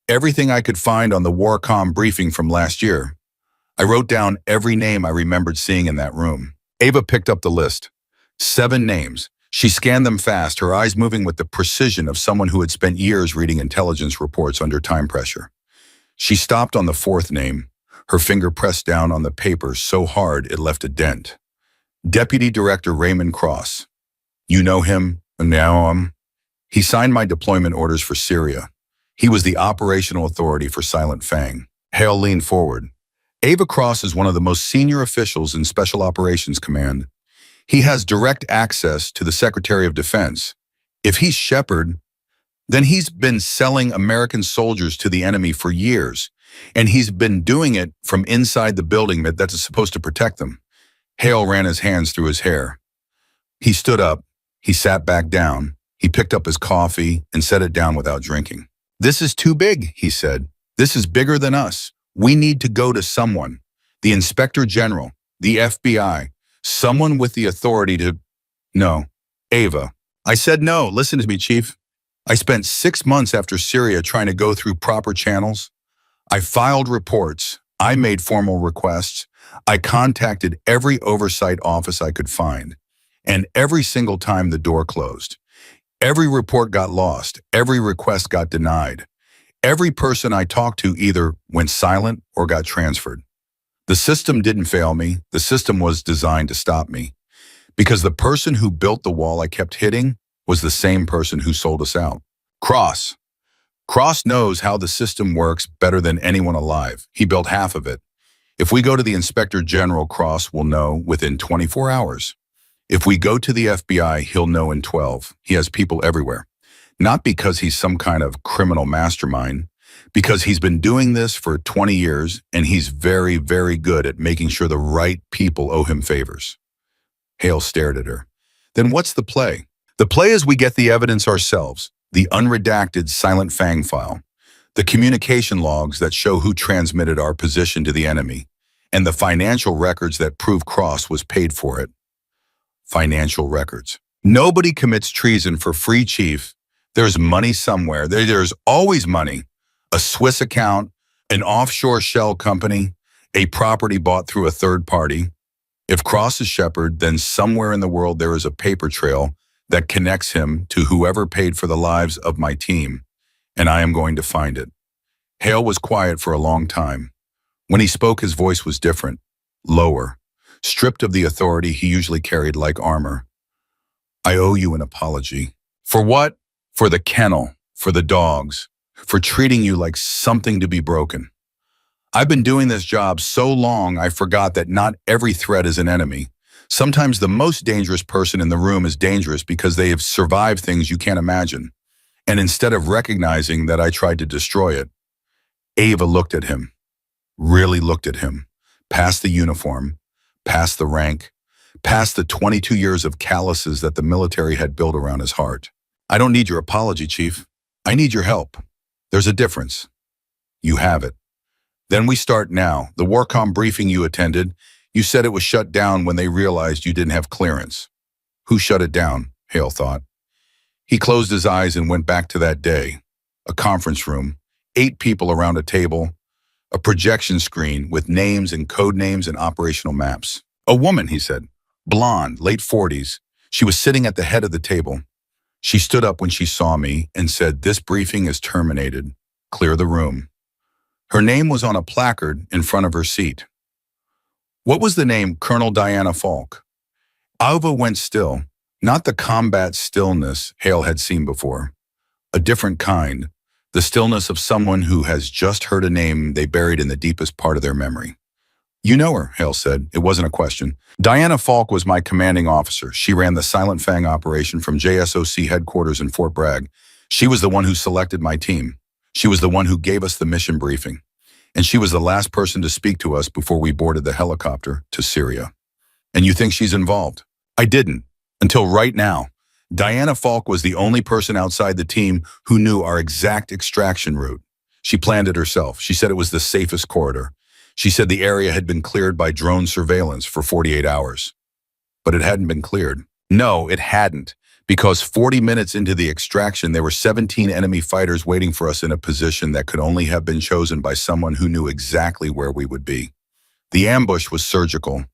Speaker 1: "Everything I could find on the Warcom briefing from last year. I wrote down every name I remembered seeing in that room." Ava picked up the list. 7 names. She scanned them fast, her eyes moving with the precision of someone who had spent years reading intelligence reports under time pressure. She stopped on the 4th name, her finger pressed down on the paper so hard it left a dent. Deputy Director Raymond Cross. "You know him?" "Now, He signed my deployment orders for Syria. He was the operational authority for Silent Fang." Hale leaned forward. "Ava Cross is one of the most senior officials in Special Operations Command. He has direct access to the Secretary of Defense. If he's Shepard, then he's been selling American soldiers to the enemy for years, and he's been doing it from inside the building that is supposed to protect them." Hale ran his hands through his hair. He stood up. He sat back down. He picked up his coffee and set it down without drinking. "This is too big," he said. "This is bigger than us. We need to go to someone. The Inspector General, the FBI, someone with the authority to—" "No, Ava." I said no. Listen to me, Chief. I spent 6 months after Syria trying to go through proper channels. I filed reports. I made formal requests. I contacted every oversight office I could find. And every single time the door closed. Every report got lost. Every request got denied. Every person I talked to either went silent or got transferred. The system didn't fail me. The system was designed to stop me. Because the person who built the wall I kept hitting was the same person who sold us out. Cross. Cross knows how the system works better than anyone alive. He built half of it. If we go to the Inspector General, Cross will know within 24 hours. If we go to the FBI, he'll know in 12. He has people everywhere. Not because he's some kind of criminal mastermind, because he's been doing this for 20 years and he's very, very good at making sure the right people owe him favors. Hale stared at her. Then what's the play? The play is we get the evidence ourselves, the unredacted Silent Fang file, the communication logs that show who transmitted our position to the enemy, and the financial records that prove Cross was paid for it. Financial records. Nobody commits treason for free, Chief. There's money somewhere. There's always money. A Swiss account, an offshore shell company, a property bought through a third party. If Cross is Shepard, then somewhere in the world there is a paper trail that connects him to whoever paid for the lives of my team, and I am going to find it. Hale was quiet for a long time. When he spoke, his voice was different, lower, stripped of the authority he usually carried like armor. I owe you an apology. For what? For the kennel, for the dogs, for treating you like something to be broken. I've been doing this job so long I forgot that not every threat is an enemy. Sometimes the most dangerous person in the room is dangerous because they have survived things you can't imagine. And instead of recognizing that I tried to destroy it, Ava looked at him, really looked at him, past the uniform, past the rank, past the 22 years of calluses that the military had built around his heart. I don't need your apology, Chief. I need your help. There's a difference. You have it. Then we start now. The Warcom briefing you attended, you said it was shut down when they realized you didn't have clearance. Who shut it down? Hale thought. He closed his eyes and went back to that day. A conference room, 8 people around a table, a projection screen with names and code names and operational maps. A woman, he said, blonde, late 40s. She was sitting at the head of the table. She stood up when she saw me and said, "This briefing is terminated. Clear the room." Her name was on a placard in front of her seat. What was the name? Colonel Diana Falk. Alva went still, not the combat stillness Hale had seen before. A different kind, the stillness of someone who has just heard a name they buried in the deepest part of their memory. You know her, Hale said. It wasn't a question. Diana Falk was my commanding officer. She ran the Silent Fang operation from JSOC headquarters in Fort Bragg. She was the one who selected my team. She was the one who gave us the mission briefing. And she was the last person to speak to us before we boarded the helicopter to Syria. And you think she's involved? I didn't, until right now. Diana Falk was the only person outside the team who knew our exact extraction route. She planned it herself. She said it was the safest corridor. She said the area had been cleared by drone surveillance for 48 hours. But it hadn't been cleared. No, it hadn't, because 40 minutes into the extraction, there were 17 enemy fighters waiting for us in a position that could only have been chosen by someone who knew exactly where we would be. The ambush was surgical,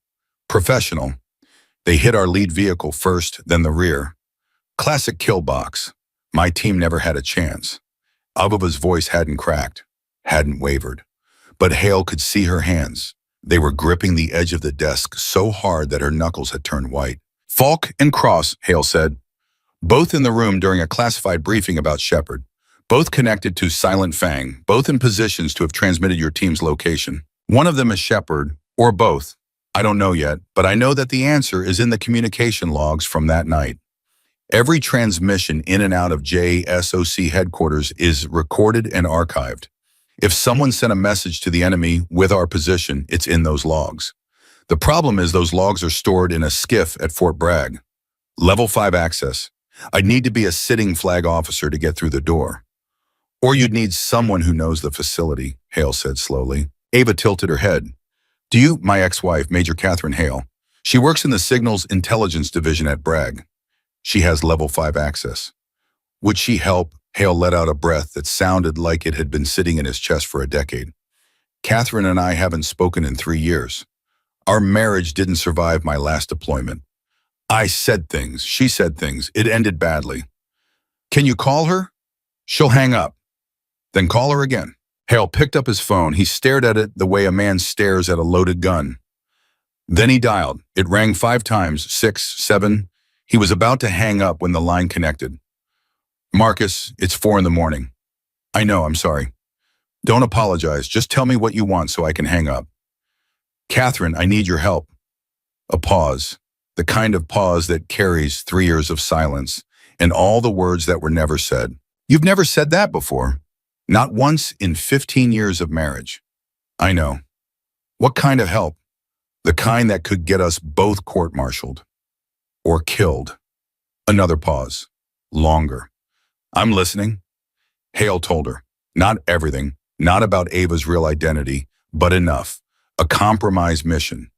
Speaker 1: professional. They hit our lead vehicle first, then the rear. Classic kill box. My team never had a chance. Alva's voice hadn't cracked, hadn't wavered. But Hale could see her hands. They were gripping the edge of the desk so hard that her knuckles had turned white. Falk and Cross, Hale said. Both in the room during a classified briefing about Shepard. Both connected to Silent Fang, both in positions to have transmitted your team's location. One of them is Shepard, or both. I don't know yet, but I know that the answer is in the communication logs from that night. Every transmission in and out of JSOC headquarters is recorded and archived. If someone sent a message to the enemy with our position, it's in those logs. The problem is those logs are stored in a SCIF at Fort Bragg. Level 5 access. I'd need to be a sitting flag officer to get through the door. Or you'd need someone who knows the facility, Hale said slowly. Ava tilted her head. Do you, my ex-wife, Major Catherine Hale? She works in the Signals Intelligence Division at Bragg. She has level 5 access. Would she help? Hale let out a breath that sounded like it had been sitting in his chest for a decade. Catherine and I haven't spoken in 3 years. Our marriage didn't survive my last deployment. I said things, she said things. It ended badly. Can you call her? She'll hang up. Then call her again. Hale picked up his phone. He stared at it the way a man stares at a loaded gun. Then he dialed. It rang 5 times, 6, 7. He was about to hang up when the line connected. Marcus, it's 4 in the morning. I know, I'm sorry. Don't apologize. Just tell me what you want so I can hang up. Catherine, I need your help. A pause. The kind of pause that carries 3 years of silence and all the words that were never said. You've never said that before. Not once in 15 years of marriage. I know. What kind of help? The kind that could get us both court-martialed. Or killed. Another pause. Longer. I'm listening. Hale told her. Not everything. Not about Ava's real identity, but enough. A compromise mission.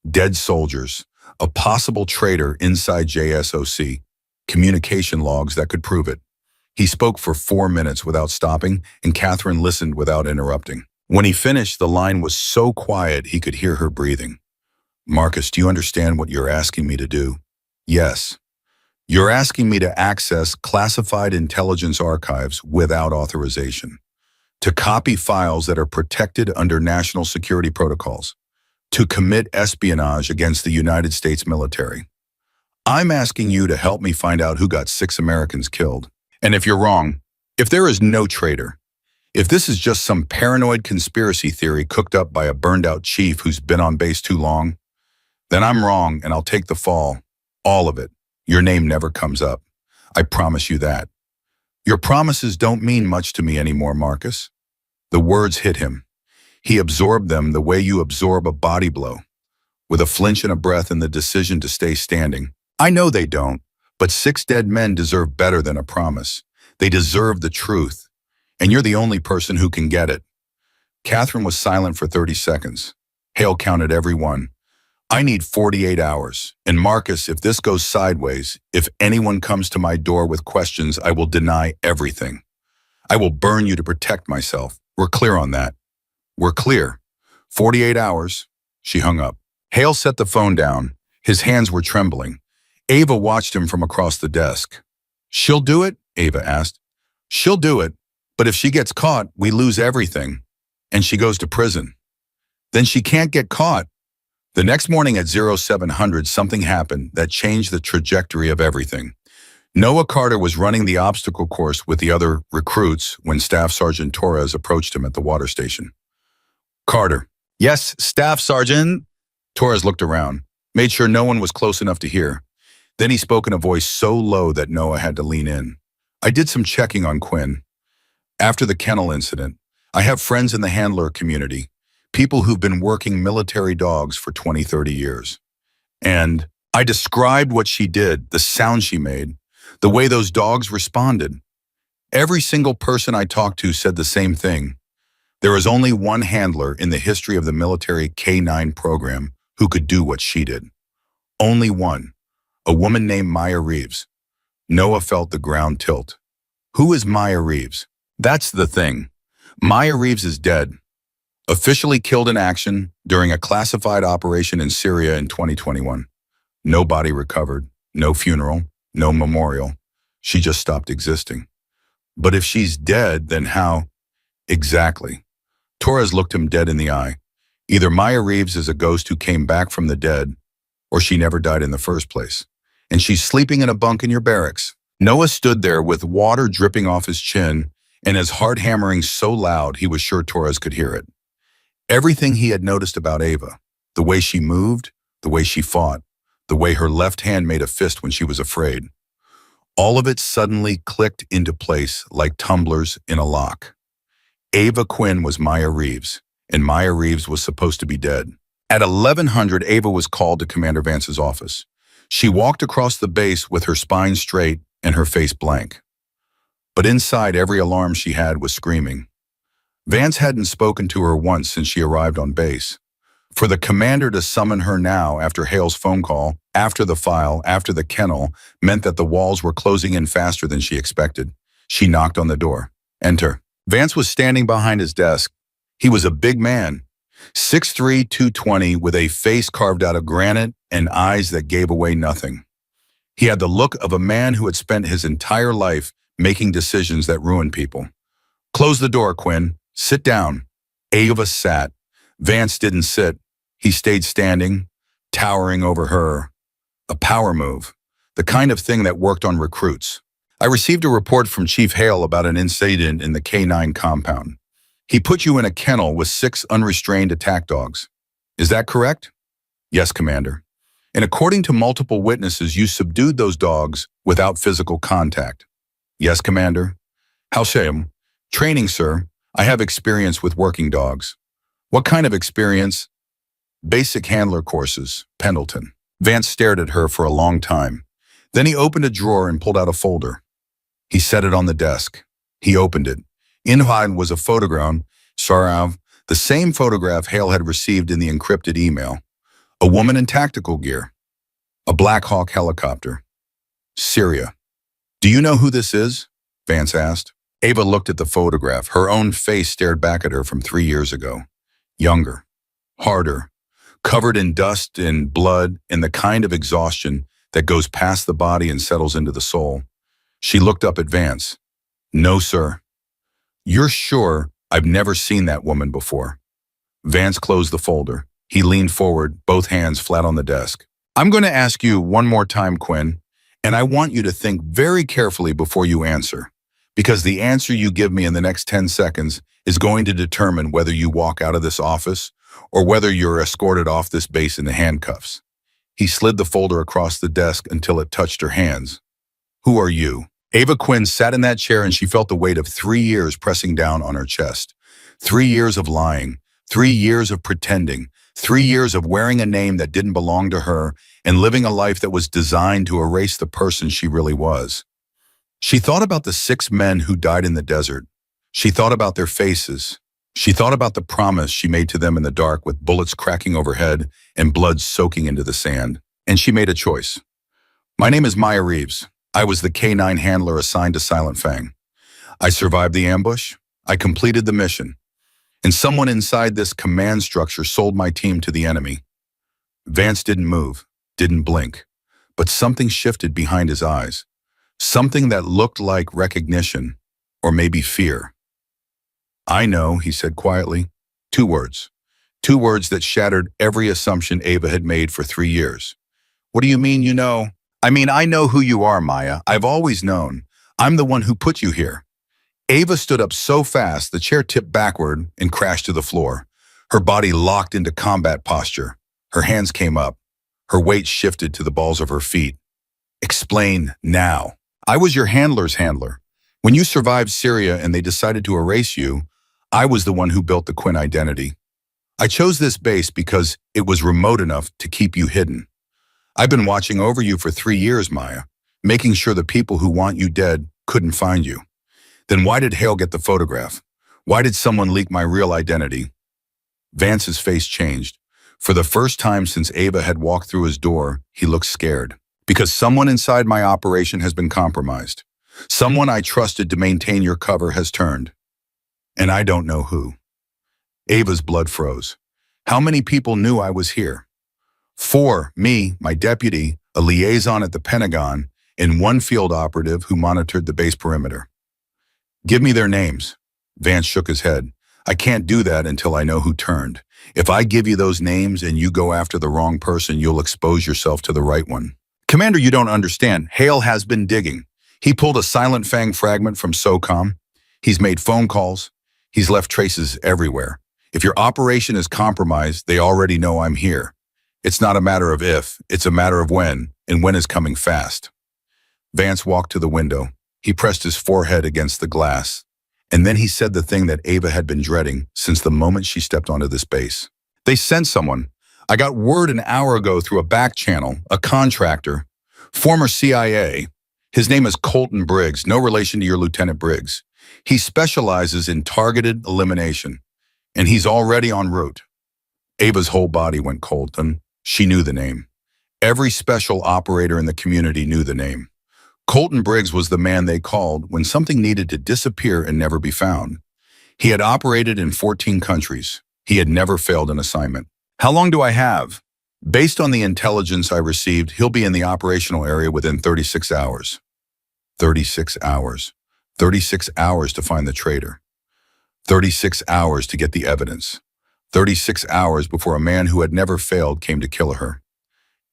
Speaker 1: Dead soldiers. A possible traitor inside JSOC. Communication logs that could prove it. He spoke for 4 minutes without stopping, and Catherine listened without interrupting. When he finished, the line was so quiet he could hear her breathing. Marcus, do you understand what you're asking me to do? Yes. You're asking me to access classified intelligence archives without authorization, to copy files that are protected under national security protocols, to commit espionage against the United States military. I'm asking you to help me find out who got 6 Americans killed. And if you're wrong, if there is no traitor, if this is just some paranoid conspiracy theory cooked up by a burned-out chief who's been on base too long, then I'm wrong and I'll take the fall. All of it. Your name never comes up. I promise you that. Your promises don't mean much to me anymore, Marcus. The words hit him. He absorbed them the way you absorb a body blow, with a flinch and a breath and the decision to stay standing. I know they don't, but 6 dead men deserve better than a promise. They deserve the truth, and you're the only person who can get it. Catherine was silent for 30 seconds. Hale counted every one. I need 48 hours. And Marcus, if this goes sideways, if anyone comes to my door with questions, I will deny everything. I will burn you to protect myself. We're clear on that. We're clear. 48 hours. She hung up. Hale set the phone down. His hands were trembling. Ava watched him from across the desk. She'll do it? Ava asked. She'll do it, but if she gets caught, we lose everything. And she goes to prison. Then she can't get caught. The next morning at 0700, something happened that changed the trajectory of everything. Noah Carter was running the obstacle course with the other recruits when Staff Sergeant Torres approached him at the water station. Carter. Yes, Staff Sergeant. Torres looked around, made sure no one was close enough to hear. Then he spoke in a voice so low that Noah had to lean in. I did some checking on Quinn. After the Kennel incident, I have friends in the handler community, people who've been working military dogs for 20, 30 years. And I described what she did, the sound she made, the way those dogs responded. Every single person I talked to said the same thing. There is only one handler in the history of the military K9 program who could do what she did. Only one. A woman named Maya Reeves. Noah felt the ground tilt. Who is Maya Reeves? That's the thing. Maya Reeves is dead. Officially killed in action during a classified operation in Syria in 2021. No body recovered, no funeral, no memorial. She just stopped existing. But if she's dead, then how? Exactly. Torres looked him dead in the eye. Either Maya Reeves is a ghost who came back from the dead, or she never died in the first place. And she's sleeping in a bunk in your barracks. Noah stood there with water dripping off his chin and his heart hammering so loud he was sure Torres could hear it. Everything he had noticed about Ava, the way she moved, the way she fought, the way her left hand made a fist when she was afraid, all of it suddenly clicked into place like tumblers in a lock. Ava Quinn was Maya Reeves, and Maya Reeves was supposed to be dead. At 1100, Ava was called to Commander Vance's office. She walked across the base with her spine straight and her face blank. But inside, every alarm she had was screaming. Vance hadn't spoken to her once since she arrived on base. For the commander to summon her now after Hale's phone call, after the file, after the kennel, meant that the walls were closing in faster than she expected. She knocked on the door. Enter. Vance was standing behind his desk. He was a big man, 6'3", 220, with a face carved out of granite and eyes that gave away nothing. He had the look of a man who had spent his entire life making decisions that ruined people. Close the door, Quinn. Sit down. Ava sat. Vance didn't sit. He stayed standing, towering over her. A power move, the kind of thing that worked on recruits. I received a report from Chief Hale about an incident in the K9 compound. He put you in a kennel with 6 unrestrained attack dogs. Is that correct? Yes, Commander. And according to multiple witnesses, you subdued those dogs without physical contact. Yes, Commander. How shame? Training, sir. I have experience with working dogs. What kind of experience? Basic handler courses, Pendleton. Vance stared at her for a long time. Then he opened a drawer and pulled out a folder. He set it on the desk. He opened it. Inside was a photograph, Sarav, the same photograph Hale had received in the encrypted email. A woman in tactical gear. A Black Hawk helicopter. Syria. Do you know who this is? Vance asked. Ava looked at the photograph. Her own face stared back at her from 3 years ago. Younger. Harder. Covered in dust and blood and the kind of exhaustion that goes past the body and settles into the soul. She looked up at Vance. No, sir. You're sure? I've never seen that woman before. Vance closed the folder. He leaned forward, both hands flat on the desk. I'm going to ask you one more time, Quinn, and I want you to think very carefully before you answer, because the answer you give me in the next 10 seconds is going to determine whether you walk out of this office or whether you're escorted off this base in the handcuffs. He slid the folder across the desk until it touched her hands. Who are you? Ava Quinn sat in that chair and she felt the weight of 3 years pressing down on her chest. 3 years of lying, 3 years of pretending, 3 years of wearing a name that didn't belong to her and living a life that was designed to erase the person she really was. She thought about the 6 men who died in the desert. She thought about their faces. She thought about the promise she made to them in the dark with bullets cracking overhead and blood soaking into the sand. And she made a choice. My name is Maya Reeves. I was the K9 handler assigned to Silent Fang. I survived the ambush. I completed the mission. And someone inside this command structure sold my team to the enemy. Vance didn't move, didn't blink, but something shifted behind his eyes. Something that looked like recognition, or maybe fear. I know, he said quietly. 2 words. 2 words that shattered every assumption Ava had made for 3 years. What do you mean, you know? I know who you are, Maya. I've always known. I'm the one who put you here. Ava stood up so fast, the chair tipped backward and crashed to the floor. Her body locked into combat posture. Her hands came up. Her weight shifted to the balls of her feet. Explain now. I was your handler's handler. When you survived Syria and they decided to erase you, I was the one who built the Quinn identity. I chose this base because it was remote enough to keep you hidden. I've been watching over you for 3 years, Maya, making sure the people who want you dead couldn't find you. Then why did Hale get the photograph? Why did someone leak my real identity? Vance's face changed. For the first time since Ava had walked through his door, he looked scared. Because someone inside my operation has been compromised. Someone I trusted to maintain your cover has turned. And I don't know who. Ava's blood froze. How many people knew I was here? 4, me, my deputy, a liaison at the Pentagon, and 1 field operative who monitored the base perimeter. Give me their names. Vance shook his head. I can't do that until I know who turned. If I give you those names and you go after the wrong person, you'll expose yourself to the right one. Commander, you don't understand. Hale has been digging. He pulled a Silent Fang fragment from SOCOM. He's made phone calls. He's left traces everywhere. If your operation is compromised, they already know I'm here. It's not a matter of if, it's a matter of when, and when is coming fast. Vance walked to the window. He pressed his forehead against the glass. And then he said the thing that Ava had been dreading since the moment she stepped onto this base. They sent someone. I got word an hour ago through a back channel, a contractor, former CIA. His name is Colton Briggs, no relation to your Lieutenant Briggs. He specializes in targeted elimination, and he's already en route. Ava's whole body went cold. She knew the name. Every special operator in the community knew the name. Colton Briggs was the man they called when something needed to disappear and never be found. He had operated in 14 countries. He had never failed an assignment. How long do I have? Based on the intelligence I received, he'll be in the operational area within 36 hours. 36 hours. 36 hours to find the traitor. 36 hours to get the evidence. 36 hours before a man who had never failed came to kill her.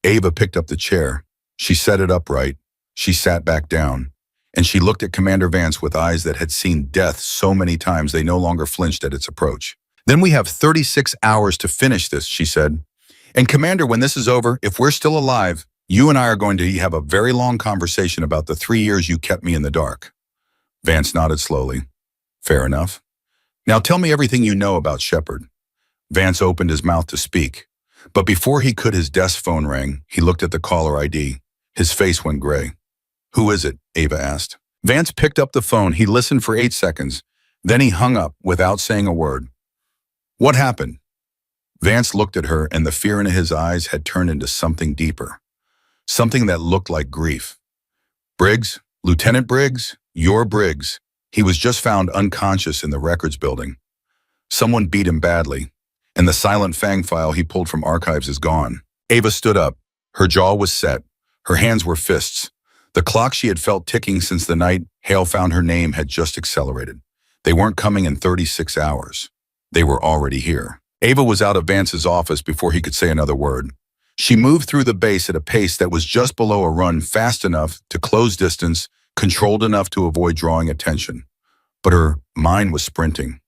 Speaker 1: Ava picked up the chair. She set it upright. She sat back down. And she looked at Commander Vance with eyes that had seen death so many times they no longer flinched at its approach. Then we have 36 hours to finish this, she said. And Commander, when this is over, if we're still alive, you and I are going to have a very long conversation about the 3 years you kept me in the dark. Vance nodded slowly. Fair enough. Now tell me everything you know about Shepard. Vance opened his mouth to speak. But before he could, his desk phone rang. He looked at the caller ID. His face went gray. Who is it? Ava asked. Vance picked up the phone. He listened for 8 seconds. Then he hung up without saying a word. What happened? Vance looked at her, and the fear in his eyes had turned into something deeper. Something that looked like grief. Briggs? Lieutenant Briggs? Your Briggs. He was just found unconscious in the records building. Someone beat him badly, and the Silent Fang file he pulled from archives is gone. Ava stood up. Her jaw was set. Her hands were fists. The clock she had felt ticking since the night Hale found her name had just accelerated. They weren't coming in 36 hours. They were already here. Ava was out of Vance's office before he could say another word. She moved through the base at a pace that was just below a run, fast enough to close distance, controlled enough to avoid drawing attention. But her mind was sprinting.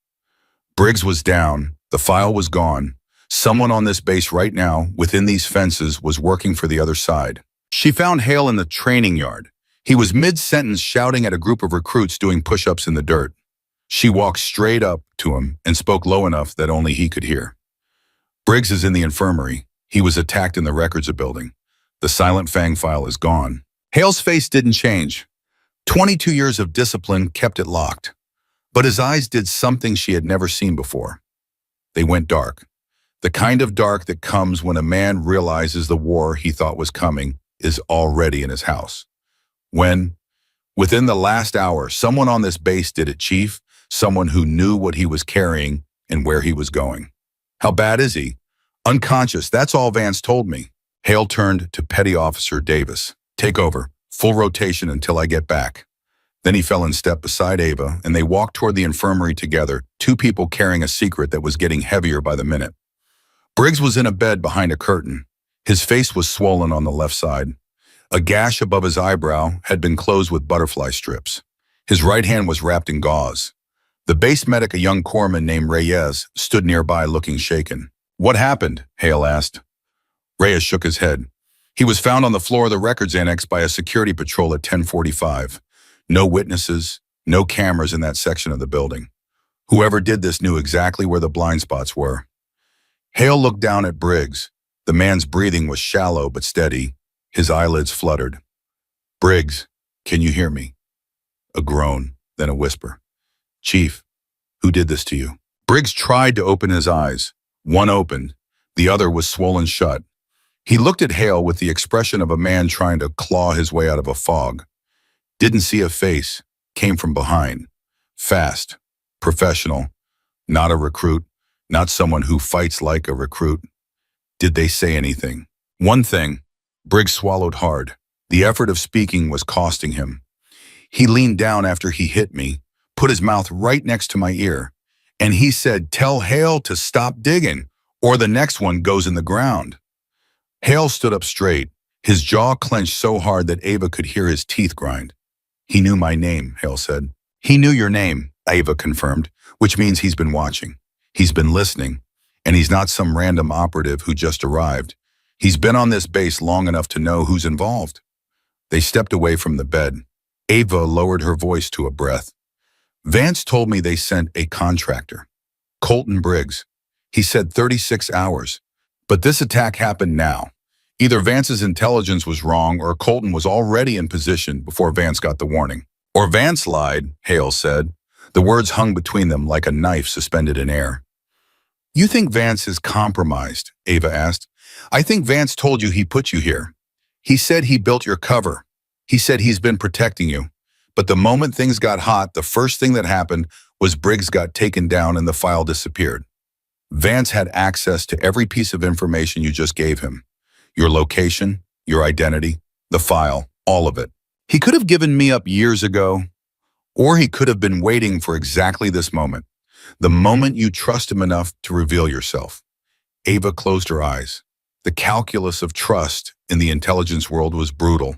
Speaker 1: Briggs was down. The file was gone. Someone on this base right now, within these fences, was working for the other side. She found Hale in the training yard. He was mid-sentence shouting at a group of recruits doing push-ups in the dirt. She walked straight up to him and spoke low enough that only he could hear. Briggs is in the infirmary. He was attacked in the records building. The Silent Fang file is gone. Hale's face didn't change. 22 years of discipline kept it locked. But his eyes did something she had never seen before. They went dark. The kind of dark that comes when a man realizes the war he thought was coming is already in his house. When, within the last hour, someone on this base did it, Chief, someone who knew what he was carrying and where he was going. How bad is he? Unconscious, that's all Vance told me. Hale turned to Petty Officer Davis. Take over, full rotation until I get back. Then he fell in step beside Ava, and they walked toward the infirmary together, two people carrying a secret that was getting heavier by the minute. Briggs was in a bed behind a curtain. His face was swollen on the left side. A gash above his eyebrow had been closed with butterfly strips. His right hand was wrapped in gauze. The base medic, a young corpsman named Reyes, stood nearby looking shaken. What happened? Hale asked. Reyes shook his head. He was found on the floor of the records annex by a security patrol at 10:45. No witnesses, no cameras in that section of the building. Whoever did this knew exactly where the blind spots were. Hale looked down at Briggs. The man's breathing was shallow but steady. His eyelids fluttered. Briggs, can you hear me? A groan, then a whisper. Chief, who did this to you? Briggs tried to open his eyes. One opened. The other was swollen shut. He looked at Hale with the expression of a man trying to claw his way out of a fog. Didn't see a face. Came from behind. Fast. Professional. Not a recruit. Not someone who fights like a recruit. Did they say anything? One thing. Briggs swallowed hard. The effort of speaking was costing him. He leaned down after he hit me, put his mouth right next to my ear, and he said, "Tell Hale to stop digging, or the next one goes in the ground." Hale stood up straight, his jaw clenched so hard that Ava could hear his teeth grind. He knew my name, Hale said. He knew your name, Ava confirmed, which means he's been watching. He's been listening, and he's not some random operative who just arrived. He's been on this base long enough to know who's involved. They stepped away from the bed. Ava lowered her voice to a breath. Vance told me they sent a contractor, Colton Briggs. He said 36 hours. But this attack happened now. Either Vance's intelligence was wrong or Colton was already in position before Vance got the warning. Or Vance lied, Hale said. The words hung between them like a knife suspended in air. You think Vance is compromised? Ava asked. I think Vance told you he put you here. He said he built your cover. He said he's been protecting you. But the moment things got hot, the first thing that happened was Briggs got taken down and the file disappeared. Vance had access to every piece of information you just gave him. Your location, your identity, the file, all of it. He could have given me up years ago, or he could have been waiting for exactly this moment. The moment you trust him enough to reveal yourself. Ava closed her eyes. The calculus of trust in the intelligence world was brutal.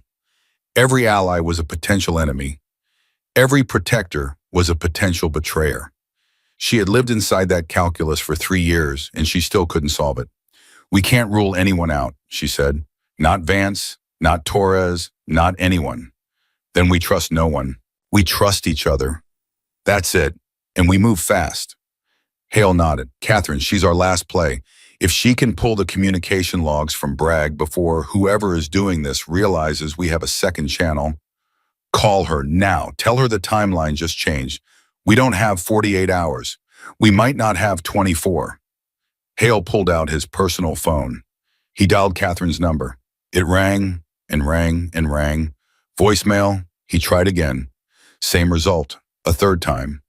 Speaker 1: Every ally was a potential enemy. Every protector was a potential betrayer. She had lived inside that calculus for 3 years, and she still couldn't solve it. We can't rule anyone out, she said. Not Vance, not Torres, not anyone. Then we trust no one. We trust each other. That's it. And we move fast. Hale nodded. Catherine, she's our last play. If she can pull the communication logs from Bragg before whoever is doing this realizes we have a second channel, call her now. Tell her the timeline just changed. We don't have 48 hours. We might not have 24. Hale pulled out his personal phone. He dialed Catherine's number. It rang and rang and rang. Voicemail. He tried again. Same result. A third time.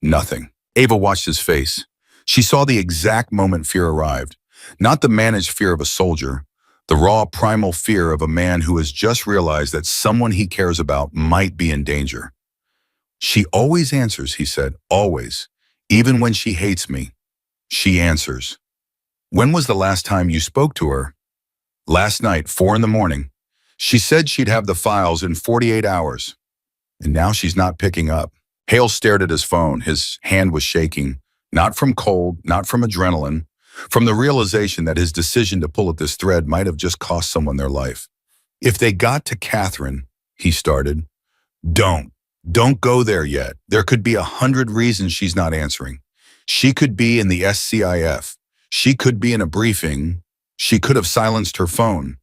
Speaker 1: Nothing. Ava watched his face. She saw the exact moment fear arrived. Not the managed fear of a soldier. The raw, primal fear of a man who has just realized that someone he cares about might be in danger. She always answers, he said. Always. Even when she hates me. She answers. When was the last time you spoke to her? Last night, 4 in the morning. She said she'd have the files in 48 hours. And now she's not picking up. Hale stared at his phone. His hand was shaking, not from cold, not from adrenaline, from the realization that his decision to pull at this thread might have just cost someone their life. If they got to Catherine, he started. Don't go there yet. There could be 100 reasons she's not answering. She could be in the SCIF. She could be in a briefing. She could have silenced her phone.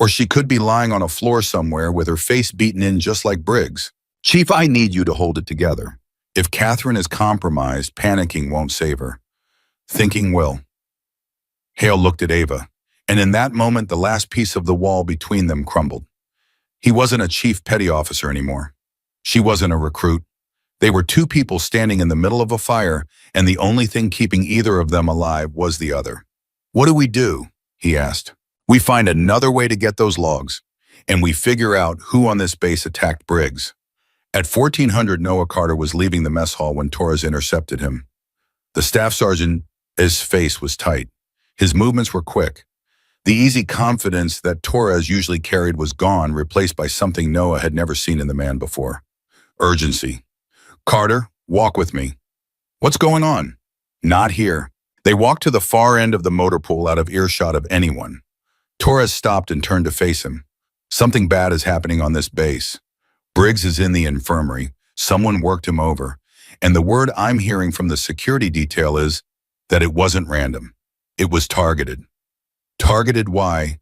Speaker 1: Or she could be lying on a floor somewhere with her face beaten in just like Briggs. Chief, I need you to hold it together. If Catherine is compromised, panicking won't save her. Thinking will. Hale looked at Ava, and in that moment the last piece of the wall between them crumbled. He wasn't a chief petty officer anymore. She wasn't a recruit. They were two people standing in the middle of a fire, and the only thing keeping either of them alive was the other. What do we do? He asked. We find another way to get those logs, and we figure out who on this base attacked Briggs. At 1400, Noah Carter was leaving the mess hall when Torres intercepted him. The staff sergeant's face was tight. His movements were quick. The easy confidence that Torres usually carried was gone, replaced by something Noah had never seen in the man before. Urgency. Carter, walk with me. What's going on? Not here. They walked to the far end of the motor pool out of earshot of anyone. Torres stopped and turned to face him. Something bad is happening on this base. Briggs is in the infirmary. Someone worked him over. And the word I'm hearing from the security detail is that it wasn't random. It was targeted. Targeted why?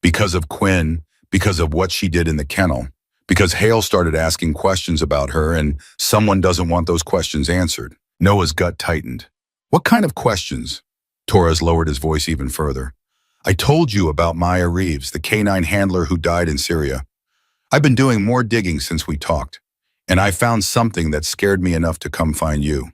Speaker 1: Because of Quinn, because of what she did in the kennel, because Hale started asking questions about her and someone doesn't want those questions answered. Noah's gut tightened. What kind of questions? Torres lowered his voice even further. I told you about Maya Reeves, the canine handler who died in Syria. I've been doing more digging since we talked, and I found something that scared me enough to come find you.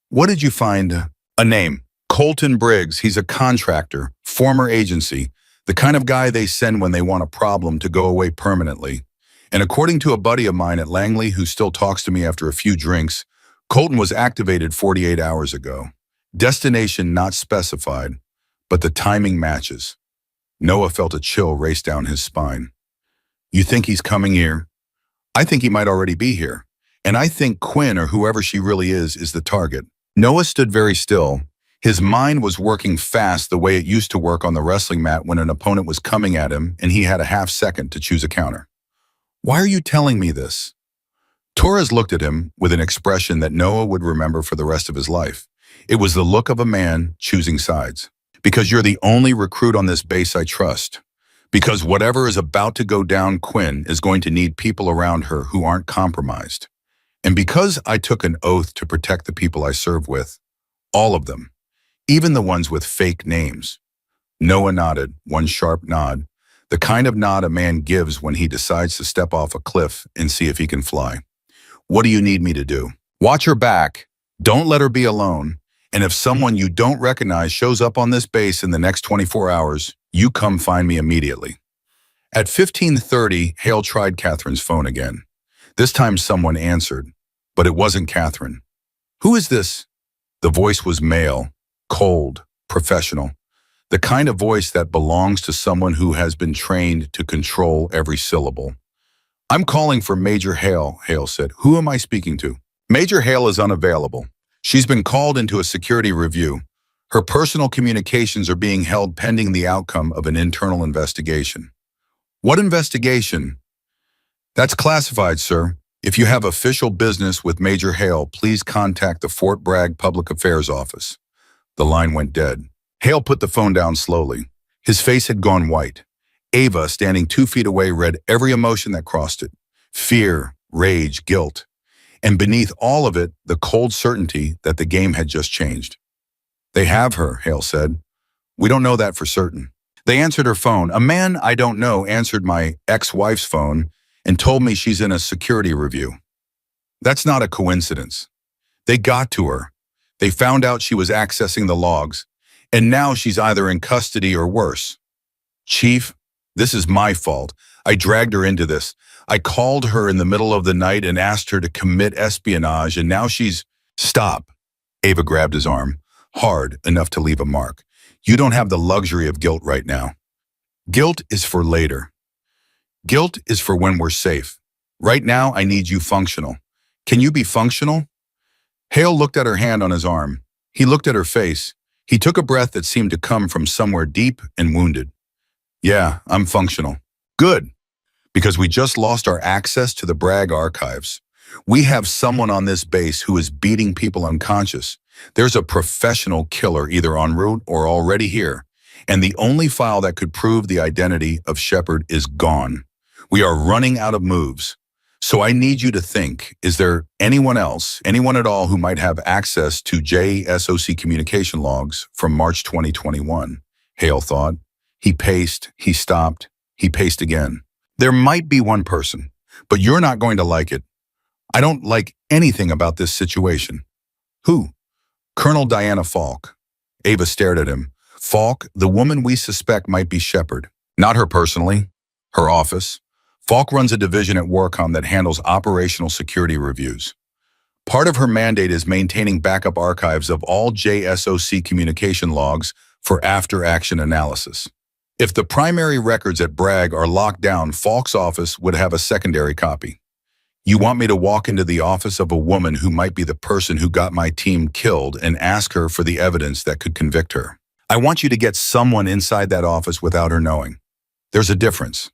Speaker 1: What did you find? A name. Colton Briggs. He's a contractor, former agency, the kind of guy they send when they want a problem to go away permanently. And according to a buddy of mine at Langley who still talks to me after a few drinks, Colton was activated 48 hours ago. Destination not specified, but the timing matches. Noah felt a chill race down his spine. You think he's coming here? I think he might already be here. And I think Quinn, or whoever she really is the target. Noah stood very still. His mind was working fast the way it used to work on the wrestling mat when an opponent was coming at him and he had a half second to choose a counter. Why are you telling me this? Torres looked at him with an expression that Noah would remember for the rest of his life. It was the look of a man choosing sides. Because you're the only recruit on this base I trust. Because whatever is about to go down, Quinn is going to need people around her who aren't compromised. And because I took an oath to protect the people I serve with, all of them, even the ones with fake names. Noah nodded, one sharp nod, the kind of nod a man gives when he decides to step off a cliff and see if he can fly. What do you need me to do? Watch her back. Don't let her be alone. And if someone you don't recognize shows up on this base in the next 24 hours, you come find me immediately. At 15:30, Hale tried Catherine's phone again. This time someone answered, but it wasn't Catherine. Who is this? The voice was male, cold, professional. The kind of voice that belongs to someone who has been trained to control every syllable. I'm calling for Major Hale, Hale said. Who am I speaking to? Major Hale is unavailable. She's been called into a security review. Her personal communications are being held pending the outcome of an internal investigation. What investigation? That's classified, sir. If you have official business with Major Hale, please contact the Fort Bragg Public Affairs Office. The line went dead. Hale put the phone down slowly. His face had gone white. Ava, standing 2 feet away, read every emotion that crossed it. Fear, rage, guilt. And beneath all of it, the cold certainty that the game had just changed. They have her, Hale said. We don't know that for certain. They answered her phone. A man I don't know answered my ex-wife's phone and told me she's in a security review. That's not a coincidence. They got to her. They found out she was accessing the logs, and now she's either in custody or worse. Chief, this is my fault. I dragged her into this. I called her in the middle of the night and asked her to commit espionage, and now she's... Stop. Ava grabbed his arm, hard enough to leave a mark. You don't have the luxury of guilt right now. Guilt is for later. Guilt is for when we're safe. Right now, I need you functional. Can you be functional? Hale looked at her hand on his arm. He looked at her face. He took a breath that seemed to come from somewhere deep and wounded. Yeah, I'm functional. Good, because we just lost our access to the Bragg archives. We have someone on this base who is beating people unconscious. There's a professional killer either en route or already here, and the only file that could prove the identity of Shepard is gone. We are running out of moves. So I need you to think, is there anyone else, anyone at all who might have access to JSOC communication logs from March 2021? Hale thought. He paced, he stopped, he paced again. There might be one person, but you're not going to like it. I don't like anything about this situation. Who? Colonel Diana Falk. Ava stared at him. Falk, the woman we suspect might be Shepard. Not her personally, her office. Falk runs a division at Warcom that handles operational security reviews. Part of her mandate is maintaining backup archives of all JSOC communication logs for after-action analysis. If the primary records at Bragg are locked down, Falk's office would have a secondary copy. You want me to walk into the office of a woman who might be the person who got my team killed and ask her for the evidence that could convict her. I want you to get someone inside that office without her knowing. There's a difference.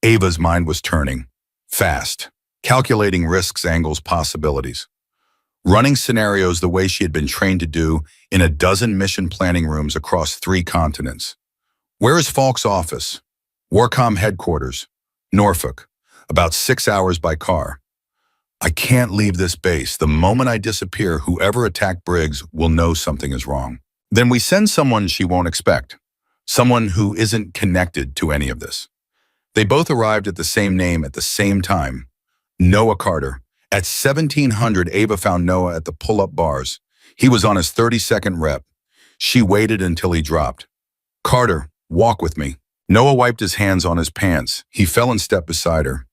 Speaker 1: Ava's mind was turning, fast, calculating risks, angles, possibilities. Running scenarios the way she had been trained to do in a dozen mission planning rooms across 3 continents. Where is Falk's office? Warcom headquarters, Norfolk, about 6 hours by car. I can't leave this base. The moment I disappear, whoever attacked Briggs will know something is wrong. Then we send someone she won't expect, someone who isn't connected to any of this. They both arrived at the same name at the same time, Noah Carter. At 1700, Ava found Noah at the pull-up bars. He was on his 32nd rep. She waited until he dropped. Carter, walk with me. Noah wiped his hands on his pants. He fell in step beside her.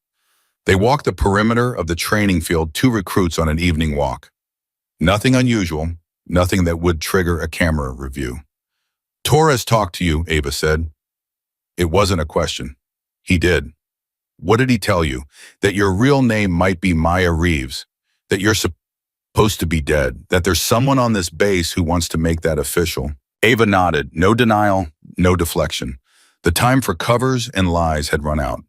Speaker 1: They walked the perimeter of the training field, 2 recruits on an evening walk. Nothing unusual, nothing that would trigger a camera review. Torres talked to you, Ava said. It wasn't a question. He did. What did he tell you? That your real name might be Maya Reeves, that you're supposed to be dead, that there's someone on this base who wants to make that official. Ava nodded. No denial, no deflection. The time for covers and lies had run out.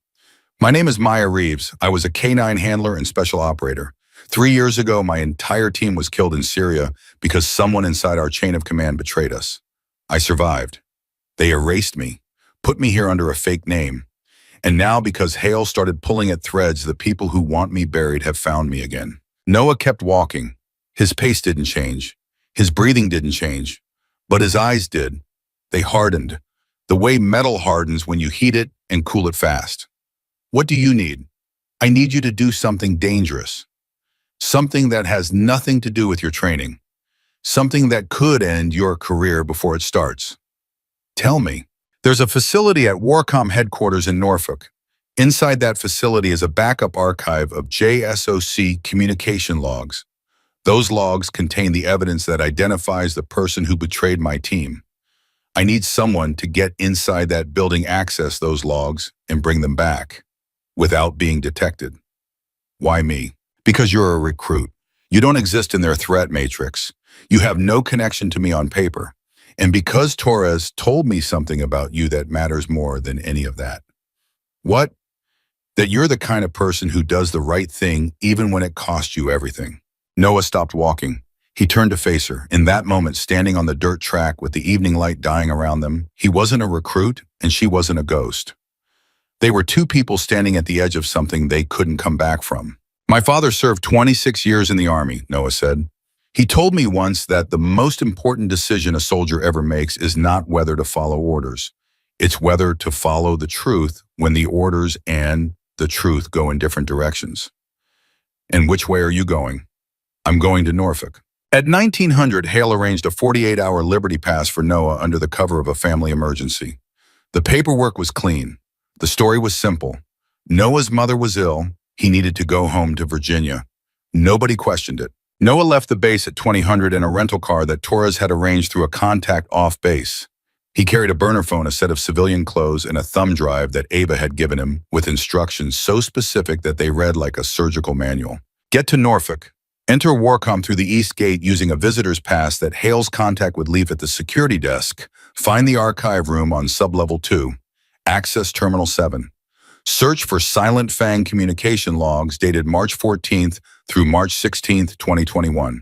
Speaker 1: My name is Maya Reeves. I was a K9 handler and special operator. 3 years ago, my entire team was killed in Syria because someone inside our chain of command betrayed us. I survived. They erased me, put me here under a fake name. And now, because Hale started pulling at threads, the people who want me buried have found me again. Noah kept walking. His pace didn't change. His breathing didn't change. But his eyes did. They hardened. The way metal hardens when you heat it and cool it fast. What do you need? I need you to do something dangerous. Something that has nothing to do with your training. Something that could end your career before it starts. Tell me. There's a facility at Warcom headquarters in Norfolk. Inside that facility is a backup archive of JSOC communication logs. Those logs contain the evidence that identifies the person who betrayed my team. I need someone to get inside that building, access those logs, and bring them back without being detected. Why me? Because you're a recruit. You don't exist in their threat matrix. You have no connection to me on paper. And because Torres told me something about you that matters more than any of that. What? That you're the kind of person who does the right thing even when it costs you everything. Noah stopped walking. He turned to face her. In that moment, standing on the dirt track with the evening light dying around them, he wasn't a recruit and she wasn't a ghost. They were 2 people standing at the edge of something they couldn't come back from. My father served 26 years in the Army, Noah said. He told me once that the most important decision a soldier ever makes is not whether to follow orders. It's whether to follow the truth when the orders and the truth go in different directions. And which way are you going? I'm going to Norfolk. At 1900, Hale arranged a 48-hour Liberty Pass for Noah under the cover of a family emergency. The paperwork was clean. The story was simple. Noah's mother was ill. He needed to go home to Virginia. Nobody questioned it. Noah left the base at 2000 in a rental car that Torres had arranged through a contact off base. He carried a burner phone, a set of civilian clothes, and a thumb drive that Ava had given him with instructions so specific that they read like a surgical manual. Get to Norfolk. Enter Warcom through the East Gate using a visitor's pass that Hale's contact would leave at the security desk. Find the archive room on sublevel 2. Access Terminal 7. Search for Silent Fang communication logs dated March 14th through March 16th, 2021.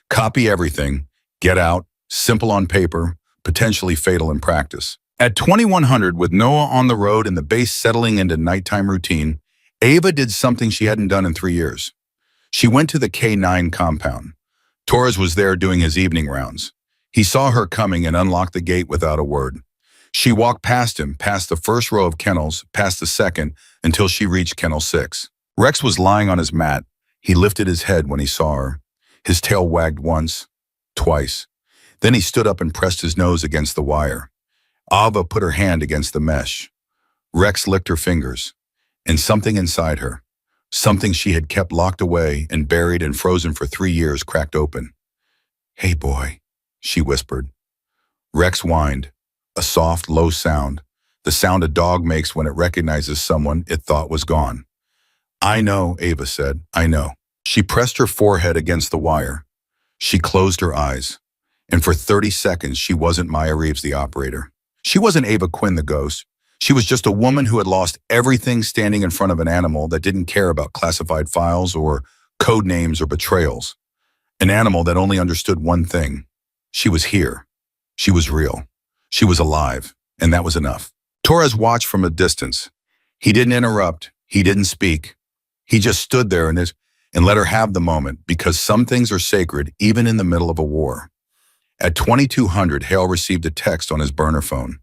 Speaker 1: Copy everything. Get out. Simple on paper, potentially fatal in practice. At 2100, with Noah on the road and the base settling into nighttime routine, Ava did something she hadn't done in 3 years. She went to the K9 compound. Torres was there doing his evening rounds. He saw her coming and unlocked the gate without a word. She walked past him, past the first row of kennels, past the second, until she reached Kennel 6. Rex was lying on his mat. He lifted his head when he saw her. His tail wagged once, twice. Then he stood up and pressed his nose against the wire. Ava put her hand against the mesh. Rex licked her fingers, and something inside her, something she had kept locked away and buried and frozen for 3 years, cracked open. "Hey, boy," she whispered. Rex whined, a soft, low sound, the sound a dog makes when it recognizes someone it thought was gone. "I know," Ava said, "I know." She pressed her forehead against the wire. She closed her eyes. And for 30 seconds, she wasn't Maya Reeves, the operator. She wasn't Ava Quinn, the ghost. She was just a woman who had lost everything standing in front of an animal that didn't care about classified files or code names or betrayals. An animal that only understood one thing. She was here. She was real. She was alive. And that was enough. Torres watched from a distance. He didn't interrupt. He didn't speak. He just stood there and let her have the moment, because some things are sacred even in the middle of a war. At 2200, Hale received a text on his burner phone.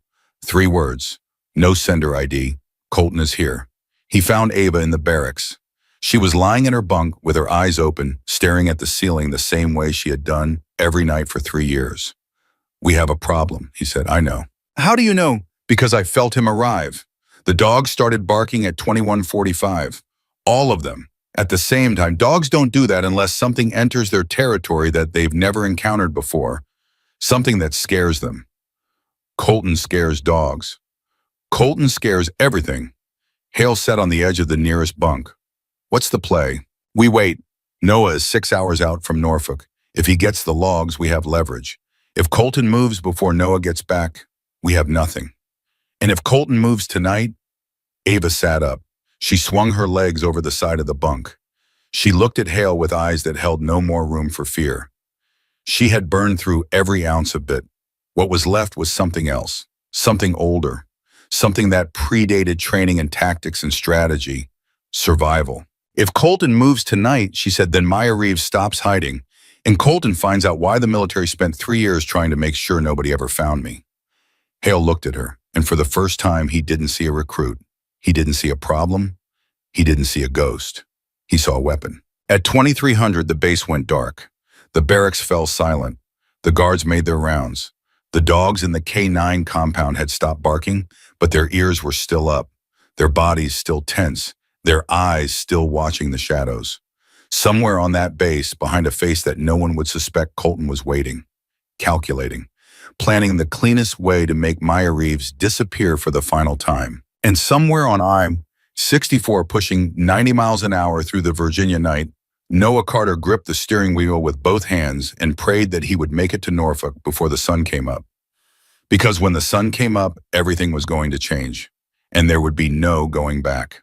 Speaker 1: 3 words. No sender ID. Colton is here. He found Ava in the barracks. She was lying in her bunk with her eyes open, staring at the ceiling the same way she had done every night for 3 years. "We have a problem," he said. "I know." "How do you know?" "Because I felt him arrive. The dogs started barking at 2145. All of them. At the same time. Dogs don't do that unless something enters their territory that they've never encountered before. Something that scares them. Colton scares dogs. Colton scares everything." Hale sat on the edge of the nearest bunk. "What's the play?" "We wait. Noah is 6 hours out from Norfolk. If he gets the logs, we have leverage. If Colton moves before Noah gets back, we have nothing. And if Colton moves tonight..." Ava sat up. She swung her legs over the side of the bunk. She looked at Hale with eyes that held no more room for fear. She had burned through every ounce of it. What was left was something else, something older, something that predated training and tactics and strategy, survival. "If Colton moves tonight," she said, "then Maya Reeves stops hiding, and Colton finds out why the military spent 3 years trying to make sure nobody ever found me." Hale looked at her, and for the first time, he didn't see a recruit. He didn't see a problem. He didn't see a ghost. He saw a weapon. At 2300, the base went dark. The barracks fell silent. The guards made their rounds. The dogs in the K9 compound had stopped barking, but their ears were still up, their bodies still tense, their eyes still watching the shadows. Somewhere on that base, behind a face that no one would suspect, Colton was waiting, calculating, planning the cleanest way to make Maya Reeves disappear for the final time. And somewhere on I-64, pushing 90 miles an hour through the Virginia night, Noah Carter gripped the steering wheel with both hands and prayed that he would make it to Norfolk before the sun came up. Because when the sun came up, everything was going to change, and there would be no going back.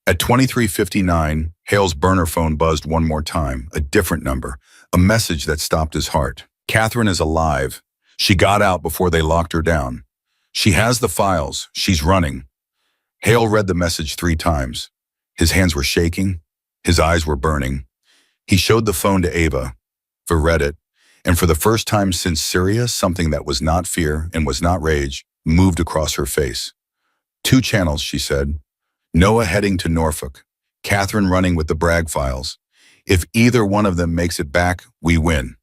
Speaker 1: At 23:59, Hale's burner phone buzzed one more time, a different number, a message that stopped his heart. "Catherine is alive. She got out before they locked her down. She has the files. She's running." Hale read the message 3 times. His hands were shaking. His eyes were burning. He showed the phone to Ava. Ava read it, and for the first time since Syria, something that was not fear and was not rage moved across her face. 2 channels, she said. Noah heading to Norfolk. Catherine running with the Bragg files. If either one of them makes it back, we win.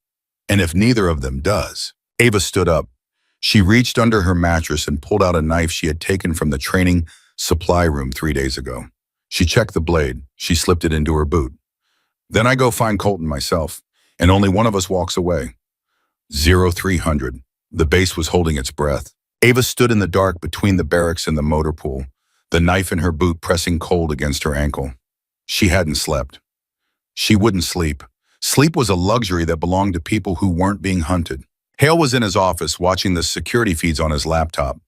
Speaker 1: And if neither of them does. Ava stood up. She reached under her mattress and pulled out a knife she had taken from the training supply room 3 days ago. She checked the blade. She slipped it into her boot. "Then I go find Colton myself, and only one of us walks away." 0300. The base was holding its breath. Ava stood in the dark between the barracks and the motor pool, the knife in her boot pressing cold against her ankle. She hadn't slept. She wouldn't sleep. Sleep was a luxury that belonged to people who weren't being hunted. Hale was in his office watching the security feeds on his laptop.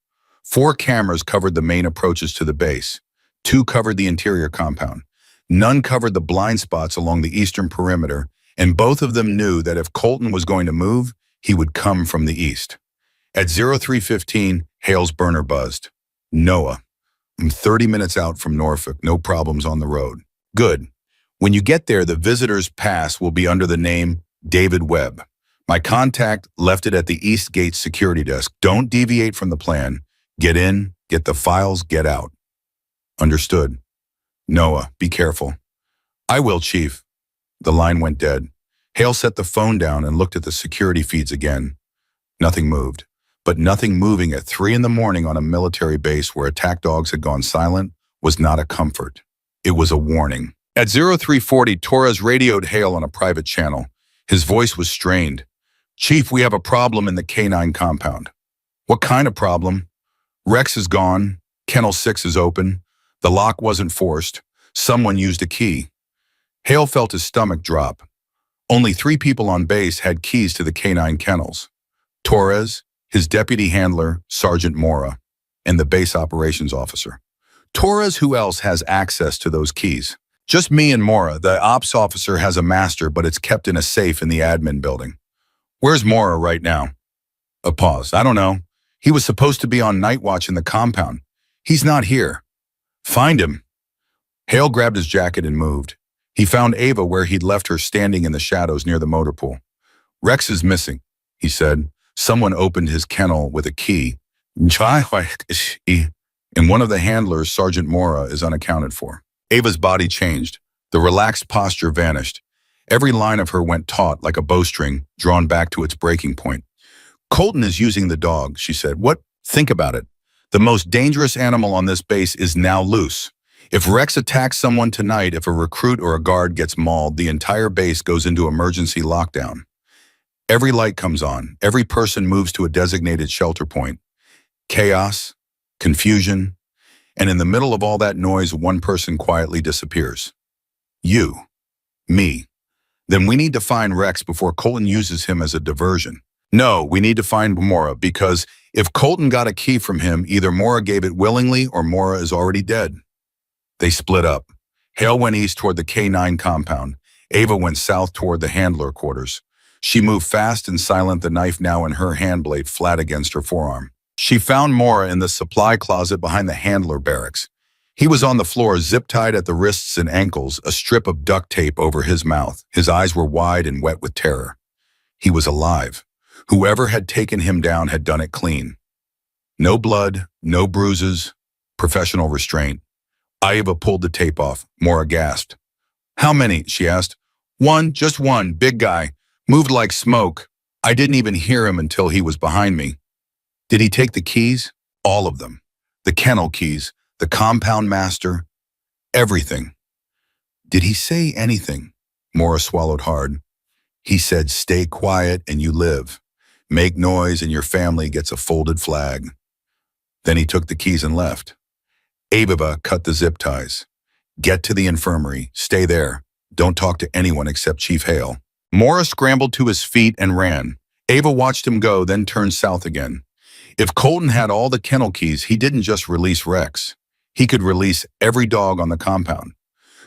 Speaker 1: 4 cameras covered the main approaches to the base. 2 covered the interior compound. None covered the blind spots along the eastern perimeter, and both of them knew that if Colton was going to move, he would come from the east. At 03:15, Hale's burner buzzed. Noah, I'm 30 minutes out from Norfolk, no problems on the road. Good. When you get there, the visitor's pass will be under the name David Webb. My contact left it at the East Gate security desk. Don't deviate from the plan. Get in, get the files, get out. Understood. Noah, be careful. I will, Chief. The line went dead. Hale set the phone down and looked at the security feeds again. Nothing moved. But nothing moving at 3 in the morning on a military base where attack dogs had gone silent was not a comfort. It was a warning. At 0340, Torres radioed Hale on a private channel. His voice was strained. Chief, we have a problem in the K9 compound. What kind of problem? Rex is gone. Kennel 6 is open. The lock wasn't forced. Someone used a key. Hale felt his stomach drop. Only 3 people on base had keys to the K9 kennels. Torres, his deputy handler, Sergeant Mora, and the base operations officer. Torres, who else has access to those keys? Just me and Mora. The ops officer has a master, but it's kept in a safe in the admin building. Where's Mora right now? A pause. I don't know. He was supposed to be on night watch in the compound. He's not here. Find him. Hale grabbed his jacket and moved. He found Ava where he'd left her standing in the shadows near the motor pool. Rex is missing, he said. Someone opened his kennel with a key. And one of the handlers, Sergeant Mora, is unaccounted for. Ava's body changed. The relaxed posture vanished. Every line of her went taut like a bowstring, drawn back to its breaking point. Colton is using the dog, she said. What? Think about it. The most dangerous animal on this base is now loose. If Rex attacks someone tonight, if a recruit or a guard gets mauled, the entire base goes into emergency lockdown. Every light comes on. Every person moves to a designated shelter point. Chaos, confusion, and in the middle of all that noise, one person quietly disappears. You. Me. Then we need to find Rex before Colton uses him as a diversion. No, we need to find Mora, because if Colton got a key from him, either Mora gave it willingly or Mora is already dead. They split up. Hale went east toward the K9 compound. Ava went south toward the handler quarters. She moved fast and silent, the knife now in her hand blade flat against her forearm. She found Mora in the supply closet behind the handler barracks. He was on the floor, zip-tied at the wrists and ankles, a strip of duct tape over his mouth. His eyes were wide and wet with terror. He was alive. Whoever had taken him down had done it clean. No blood, no bruises, professional restraint. Ava pulled the tape off. Mora gasped. How many? She asked. One, just one, big guy. Moved like smoke. I didn't even hear him until he was behind me. Did he take the keys? All of them. The kennel keys, the compound master, everything. Did he say anything? Mora swallowed hard. He said, stay quiet and you live. Make noise and your family gets a folded flag. Then he took the keys and left. Ava cut the zip ties. Get to the infirmary. Stay there. Don't talk to anyone except Chief Hale. Mora scrambled to his feet and ran. Ava watched him go, then turned south again. If Colton had all the kennel keys, he didn't just release Rex. He could release every dog on the compound.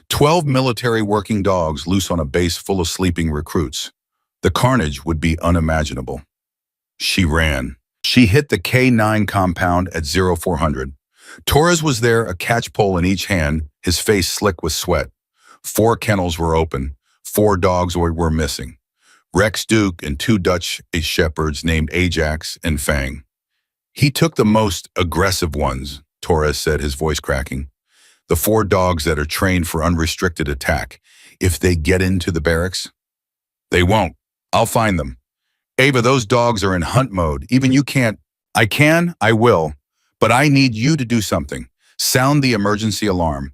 Speaker 1: 12 military working dogs loose on a base full of sleeping recruits. The carnage would be unimaginable. She ran. She hit the K9 compound at 0400. Torres was there, a catch pole in each hand, his face slick with sweat. 4 kennels were open. 4 dogs were missing. Rex Duke and 2 Dutch shepherds named Ajax and Fang. He took the most aggressive ones, Torres said, his voice cracking. The 4 dogs that are trained for unrestricted attack. If they get into the barracks, they won't. I'll find them. Ava, those dogs are in hunt mode. Even you can't. I will. But I need you to do something. Sound the emergency alarm.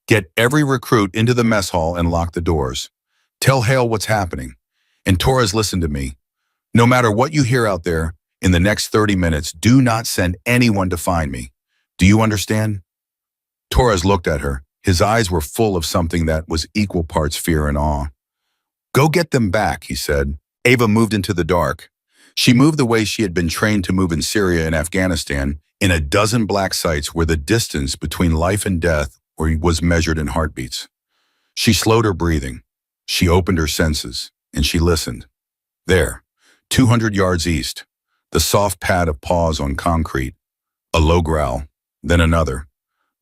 Speaker 1: Get every recruit into the mess hall and lock the doors. Tell Hale what's happening. And Torres, listen to me. No matter what you hear out there, In the next 30 minutes, do not send anyone to find me. Do you understand? Torres looked at her. His eyes were full of something that was equal parts fear and awe. Go get them back, he said. Ava moved into the dark. She moved the way she had been trained to move in Syria and Afghanistan, in a dozen black sites where the distance between life and death was measured in heartbeats. She slowed her breathing. She opened her senses, and she listened. There, 200 yards east, the soft pad of paws on concrete, a low growl, then another.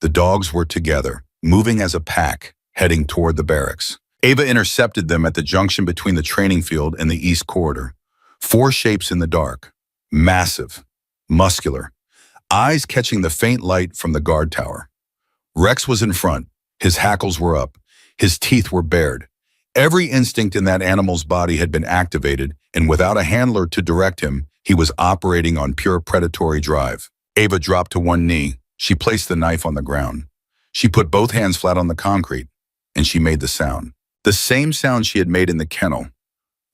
Speaker 1: The dogs were together, moving as a pack, heading toward the barracks. Ava intercepted them at the junction between the training field and the east corridor. 4 shapes in the dark, massive, muscular, eyes catching the faint light from the guard tower. Rex was in front. His hackles were up. His teeth were bared. Every instinct in that animal's body had been activated, and without a handler to direct him, he was operating on pure predatory drive. Ava dropped to one knee. She placed the knife on the ground. She put both hands flat on the concrete, and she made the sound. The same sound she had made in the kennel.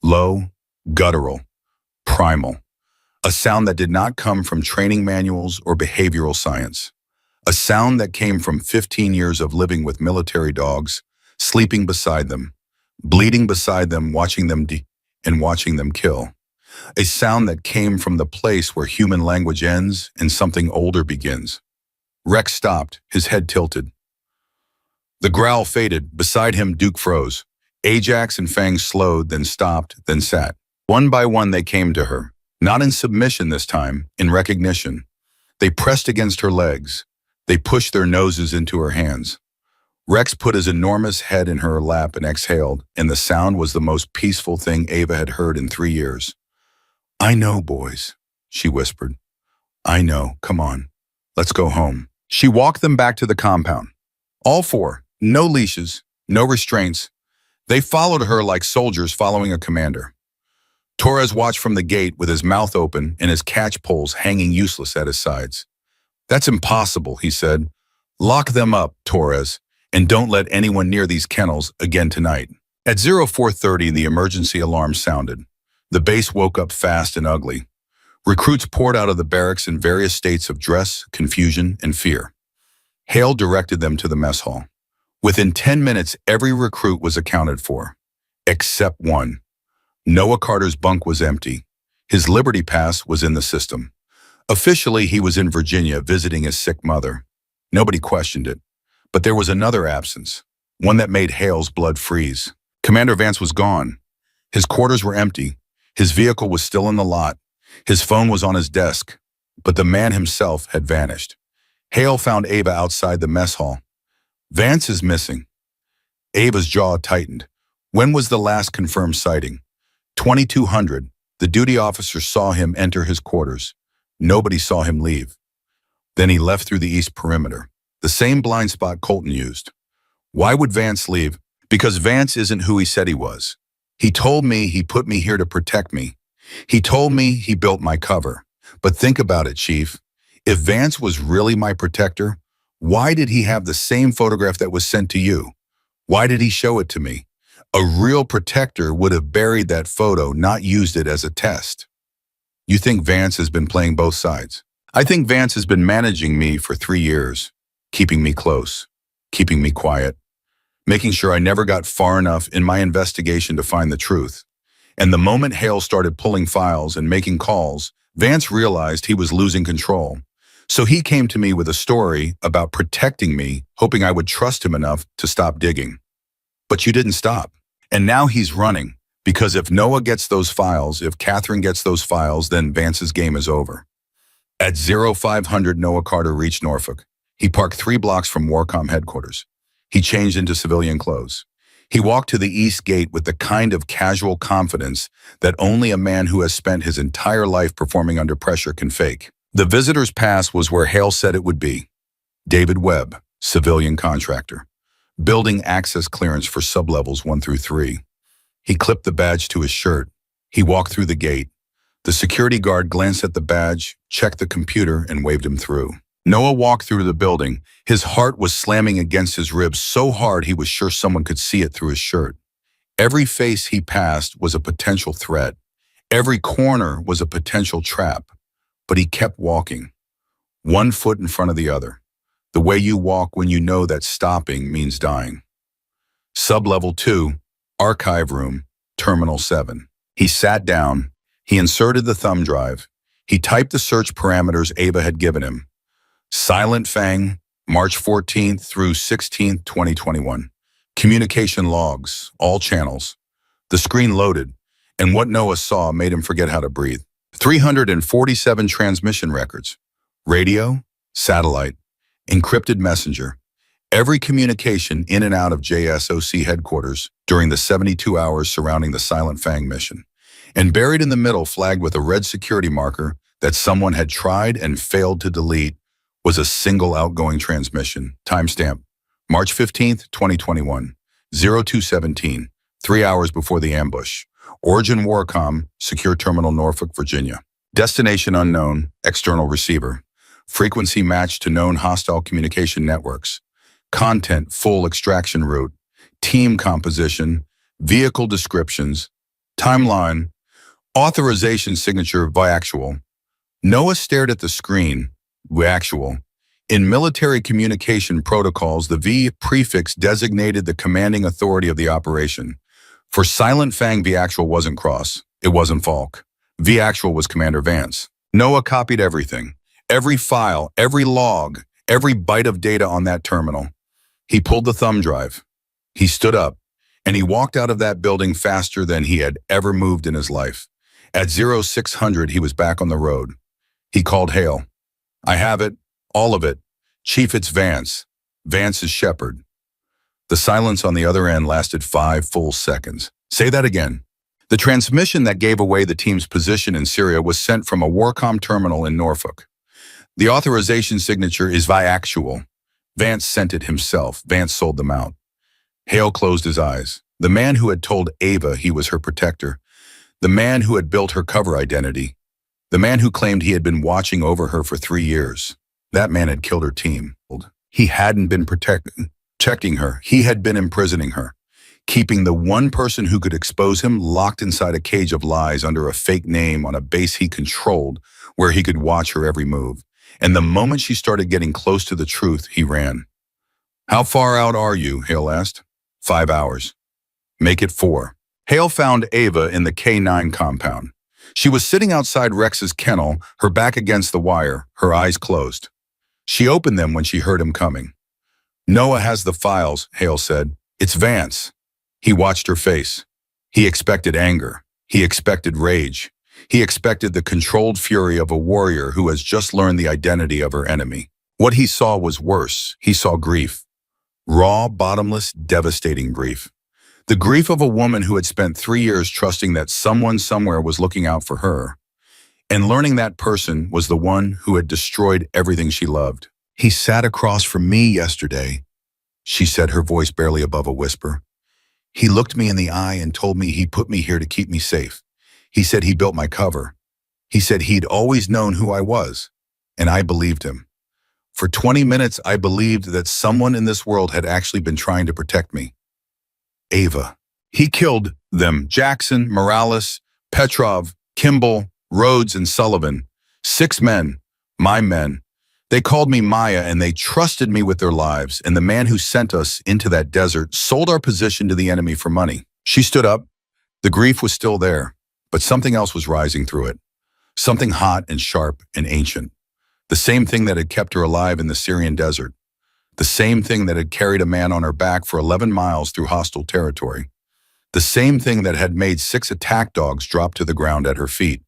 Speaker 1: Low, guttural, primal. A sound that did not come from training manuals or behavioral science. A sound that came from 15 years of living with military dogs, sleeping beside them, bleeding beside them, watching them kill. A sound that came from the place where human language ends and something older begins. Rex stopped, his head tilted. The growl faded. Beside him, Duke froze. Ajax and Fang slowed, then stopped, then sat. One by one, they came to her. Not in submission this time, in recognition. They pressed against her legs. They pushed their noses into her hands. Rex put his enormous head in her lap and exhaled, and the sound was the most peaceful thing Ava had heard in 3 years. I know, boys, she whispered. I know, come on, let's go home. She walked them back to the compound. All 4, no leashes, no restraints. They followed her like soldiers following a commander. Torres watched from the gate with his mouth open and his catch poles hanging useless at his sides. That's impossible, he said. Lock them up, Torres, and don't let anyone near these kennels again tonight. At 0430, the emergency alarm sounded. The base woke up fast and ugly. Recruits poured out of the barracks in various states of dress, confusion, and fear. Hale directed them to the mess hall. Within 10 minutes, every recruit was accounted for, except one. Noah Carter's bunk was empty. His Liberty Pass was in the system. Officially, he was in Virginia visiting his sick mother. Nobody questioned it. But there was another absence, one that made Hale's blood freeze. Commander Vance was gone. His quarters were empty. His vehicle was still in the lot. His phone was on his desk. But the man himself had vanished. Hale found Ava outside the mess hall. Vance is missing. Ava's jaw tightened. When was the last confirmed sighting? 2200. The duty officer saw him enter his quarters. Nobody saw him leave. Then he left through the east perimeter, the same blind spot Colton used. Why would Vance leave? Because Vance isn't who he said he was. He told me he put me here to protect me. He told me he built my cover. But think about it, Chief. If Vance was really my protector, why did he have the same photograph that was sent to you? Why did he show it to me? A real protector would have buried that photo, not used it as a test. You think Vance has been playing both sides? I think Vance has been managing me for 3 years, keeping me close, keeping me quiet, making sure I never got far enough in my investigation to find the truth. And the moment Hale started pulling files and making calls, Vance realized he was losing control. So he came to me with a story about protecting me, hoping I would trust him enough to stop digging. But you didn't stop. And now he's running, because if Noah gets those files, if Catherine gets those files, then Vance's game is over. At 0500, Noah Carter reached Norfolk. He parked 3 blocks from Warcom headquarters. He changed into civilian clothes. He walked to the east gate with the kind of casual confidence that only a man who has spent his entire life performing under pressure can fake. The visitor's pass was where Hale said it would be. David Webb, civilian contractor. Building access clearance for sublevels 1 through 3. He clipped the badge to his shirt. He walked through the gate. The security guard glanced at the badge, checked the computer, and waved him through. Noah walked through the building. His heart was slamming against his ribs so hard he was sure someone could see it through his shirt. Every face he passed was a potential threat. Every corner was a potential trap, but he kept walking, one foot in front of the other, the way you walk when you know that stopping means dying. Sublevel 2, Archive Room, Terminal 7. He sat down, he inserted the thumb drive, he typed the search parameters Ava had given him. Silent Fang, March 14th through 16th, 2021. Communication logs, all channels. The screen loaded, and what Noah saw made him forget how to breathe. 347 transmission records. Radio, satellite, encrypted messenger. Every communication in and out of JSOC headquarters during the 72 hours surrounding the Silent Fang mission. And buried in the middle, flagged with a red security marker that someone had tried and failed to delete, was a single outgoing transmission. Timestamp, March 15th, 2021, 0217, 3 hours before the ambush. Origin Warcom, Secure Terminal, Norfolk, Virginia. Destination unknown, external receiver. Frequency matched to known hostile communication networks. Content, full extraction route. Team composition, vehicle descriptions. Timeline, authorization signature Viactual. Noah stared at the screen. Viactual. In military communication protocols, the V prefix designated the commanding authority of the operation. For Silent Fang, Viactual wasn't Cross. It wasn't Falk. Viactual was Commander Vance. Noah copied everything. Every file, every log, every byte of data on that terminal. He pulled the thumb drive. He stood up, and he walked out of that building faster than he had ever moved in his life. At 0600, he was back on the road. He called Hale. I have it, all of it. Chief, it's Vance. Vance is Shepard. The silence on the other end lasted 5 full seconds. Say that again. The transmission that gave away the team's position in Syria was sent from a Warcom terminal in Norfolk. The authorization signature is Viactual. Vance sent it himself. Vance sold them out. Hale closed his eyes. The man who had told Ava he was her protector. The man who had built her cover identity. The man who claimed he had been watching over her for 3 years. That man had killed her team. He hadn't been protecting her. He had been imprisoning her, keeping the one person who could expose him locked inside a cage of lies under a fake name on a base he controlled, where he could watch her every move. And the moment she started getting close to the truth, he ran. How far out are you? Hale asked. 5 hours. Make it 4. Hale found Ava in the K9 compound. She was sitting outside Rex's kennel, her back against the wire, her eyes closed. She opened them when she heard him coming. Noah has the files, Hale said. It's Vance. He watched her face. He expected anger. He expected rage. He expected the controlled fury of a warrior who has just learned the identity of her enemy. What he saw was worse. He saw grief. Raw, bottomless, devastating grief. The grief of a woman who had spent 3 years trusting that someone somewhere was looking out for her, and learning that person was the one who had destroyed everything she loved. He sat across from me yesterday, she said, her voice barely above a whisper. He looked me in the eye and told me he put me here to keep me safe. He said he built my cover. He said he'd always known who I was, and I believed him. For 20 minutes, I believed that someone in this world had actually been trying to protect me. Ava. He killed them, Jackson, Morales, Petrov, Kimball, Rhodes, and Sullivan. 6 men, my men. They called me Maya, and they trusted me with their lives, and the man who sent us into that desert sold our position to the enemy for money. She stood up. The grief was still there, but something else was rising through it. Something hot and sharp and ancient. The same thing that had kept her alive in the Syrian desert. The same thing that had carried a man on her back for 11 miles through hostile territory. The same thing that had made 6 attack dogs drop to the ground at her feet.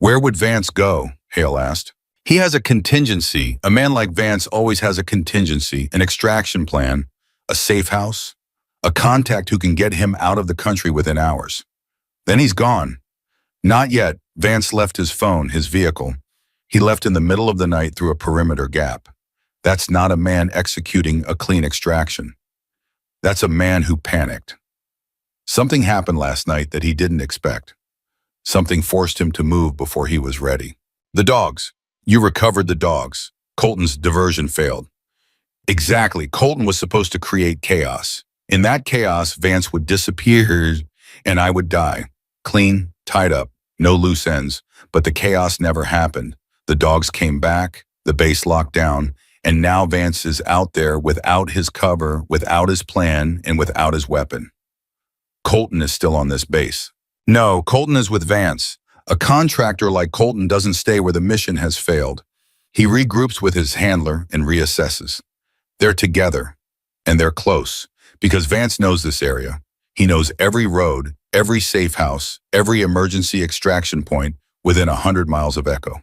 Speaker 1: Where would Vance go? Hale asked. He has a contingency. A man like Vance always has a contingency, an extraction plan, a safe house, a contact who can get him out of the country within hours. Then he's gone. Not yet. Vance left his phone, his vehicle. He left in the middle of the night through a perimeter gap. That's not a man executing a clean extraction. That's a man who panicked. Something happened last night that he didn't expect. Something forced him to move before he was ready. The dogs. You recovered the dogs. Colton's diversion failed. Exactly. Colton was supposed to create chaos. In that chaos, Vance would disappear and I would die. Clean, tied up. No loose ends, but the chaos never happened. The dogs came back, the base locked down, and now Vance is out there without his cover, without his plan, and without his weapon. Colton is still on this base. No, Colton is with Vance. A contractor like Colton doesn't stay where the mission has failed. He regroups with his handler and reassesses. They're together, and they're close, because Vance knows this area. He knows every road, every safe house, every emergency extraction point within 100 miles of Echo.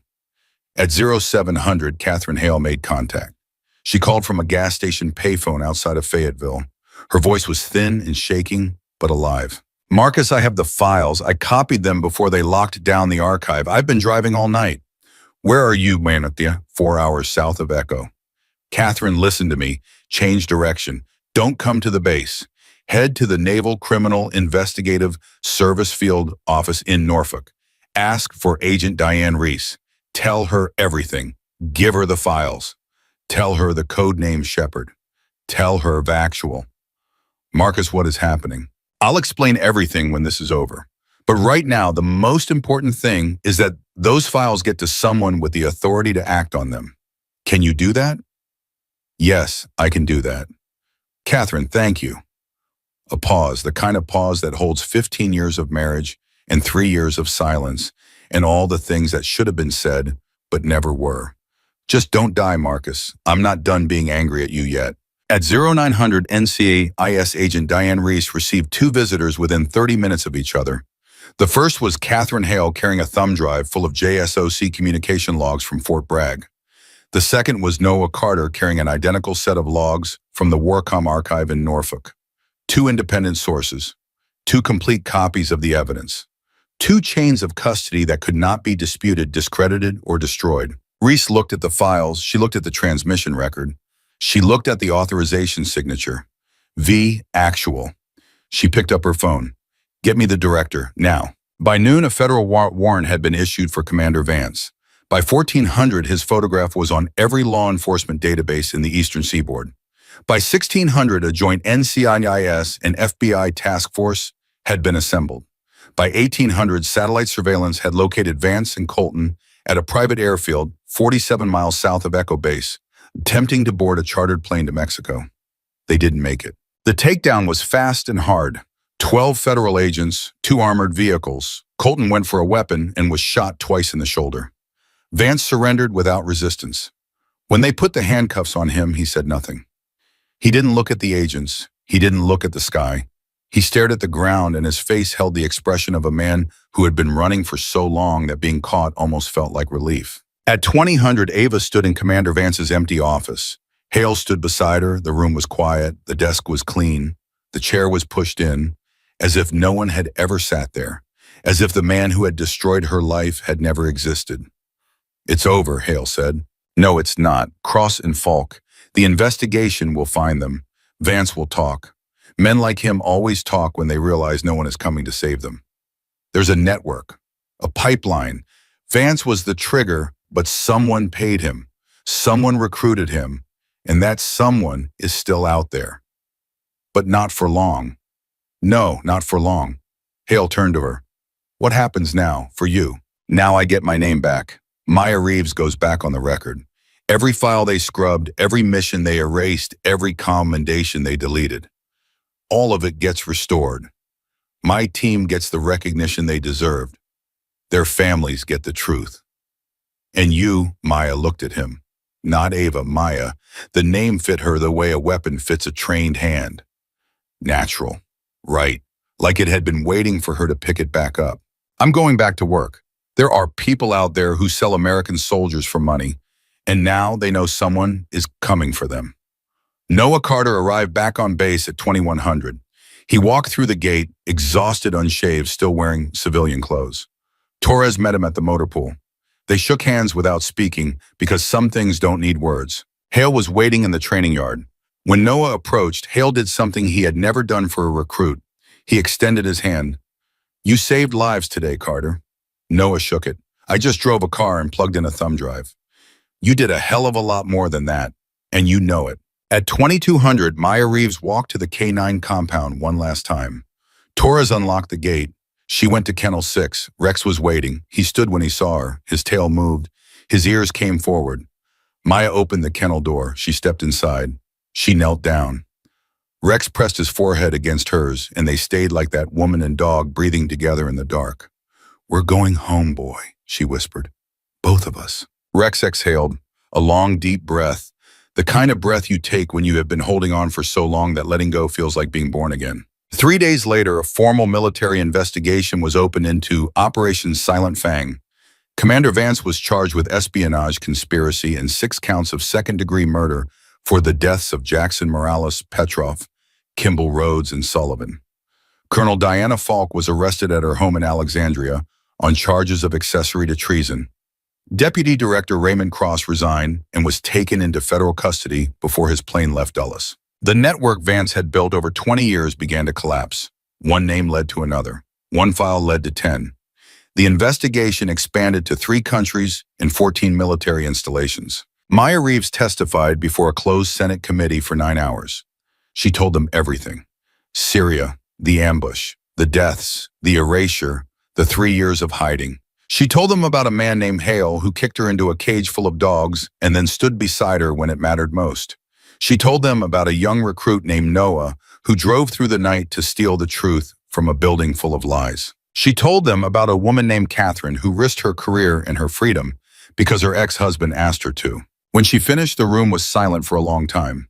Speaker 1: At 0700, Catherine Hale made contact. She called from a gas station payphone outside of Fayetteville. Her voice was thin and shaking, but alive. Marcus, I have the files. I copied them before they locked down the archive. I've been driving all night. Where are you, Manathia? 4 hours south of Echo. Catherine, listen to me. Change direction. Don't come to the base. Head to the Naval Criminal Investigative Service Field Office in Norfolk. Ask for Agent Diane Reese. Tell her everything. Give her the files. Tell her the code name Shepard. Tell her Vactual. Marcus, what is happening? I'll explain everything when this is over. But right now, the most important thing is that those files get to someone with the authority to act on them. Can you do that? Yes, I can do that. Catherine, thank you. A pause, the kind of pause that holds 15 years of marriage and 3 years of silence and all the things that should have been said but never were. Just don't die, Marcus. I'm not done being angry at you yet. At 0900, NCIS agent Diane Reese received 2 visitors within 30 minutes of each other. The first was Catherine Hale carrying a thumb drive full of JSOC communication logs from Fort Bragg. The second was Noah Carter carrying an identical set of logs from the Warcom archive in Norfolk. 2 independent sources, 2 complete copies of the evidence, 2 chains of custody that could not be disputed, discredited, or destroyed. Reese looked at the files. She looked at the transmission record. She looked at the authorization signature. V. Actual. She picked up her phone. Get me the director, now. By noon, a federal warrant had been issued for Commander Vance. By 1400, his photograph was on every law enforcement database in the Eastern Seaboard. By 1600, a joint NCIS and FBI task force had been assembled. By 1800, satellite surveillance had located Vance and Colton at a private airfield 47 miles south of Echo Base, attempting to board a chartered plane to Mexico. They didn't make it. The takedown was fast and hard. 12 federal agents, 2 armored vehicles. Colton went for a weapon and was shot twice in the shoulder. Vance surrendered without resistance. When they put the handcuffs on him, he said nothing. He didn't look at the agents. He didn't look at the sky. He stared at the ground, and his face held the expression of a man who had been running for so long that being caught almost felt like relief. At 2000, Ava stood in Commander Vance's empty office. Hale stood beside her. The room was quiet. The desk was clean. The chair was pushed in, as if no one had ever sat there, as if the man who had destroyed her life had never existed. It's over, Hale said. No, it's not. Cross and Falk. The investigation will find them. Vance will talk. Men like him always talk when they realize no one is coming to save them. There's a network, a pipeline. Vance was the trigger, but someone paid him. Someone recruited him, and that someone is still out there. But not for long. No, not for long. Hale turned to her. What happens now, for you? Now I get my name back. Maya Reeves goes back on the record. Every file they scrubbed, every mission they erased, every commendation they deleted. All of it gets restored. My team gets the recognition they deserved. Their families get the truth. And you, Maya, looked at him. Not Ava, Maya. The name fit her the way a weapon fits a trained hand. Natural. Right. Like it had been waiting for her to pick it back up. I'm going back to work. There are people out there who sell American soldiers for money, and now they know someone is coming for them. Noah Carter arrived back on base at 2100. He walked through the gate, exhausted, unshaved, still wearing civilian clothes. Torres met him at the motor pool. They shook hands without speaking because some things don't need words. Hale was waiting in the training yard. When Noah approached, Hale did something he had never done for a recruit. He extended his hand. You saved lives today, Carter. Noah shook it. I just drove a car and plugged in a thumb drive. You did a hell of a lot more than that, and you know it. At 2200, Maya Reeves walked to the K9 compound one last time. Torres unlocked the gate. She went to Kennel 6. Rex was waiting. He stood when he saw her. His tail moved. His ears came forward. Maya opened the kennel door. She stepped inside. She knelt down. Rex pressed his forehead against hers, and they stayed like that woman and dog breathing together in the dark. "We're going home, boy," she whispered. "Both of us." Rex exhaled, a long, deep breath, the kind of breath you take when you have been holding on for so long that letting go feels like being born again. 3 days later, a formal military investigation was opened into Operation Silent Fang. Commander Vance was charged with espionage, conspiracy, and 6 counts of second-degree murder for the deaths of Jackson, Morales, Petrov, Kimball, Rhodes, and Sullivan. Colonel Diana Falk was arrested at her home in Alexandria on charges of accessory to treason. Deputy Director Raymond Cross resigned and was taken into federal custody before his plane left Dulles. The network Vance had built over 20 years began to collapse. One name led to another. One file led to 10. The investigation expanded to 3 countries and 14 military installations. Maya Reeves testified before a closed Senate committee for 9 hours. She told them everything. Syria, the ambush, the deaths, the erasure, the 3 years of hiding. She told them about a man named Hale who kicked her into a cage full of dogs and then stood beside her when it mattered most. She told them about a young recruit named Noah who drove through the night to steal the truth from a building full of lies. She told them about a woman named Catherine who risked her career and her freedom because her ex-husband asked her to. When she finished, the room was silent for a long time.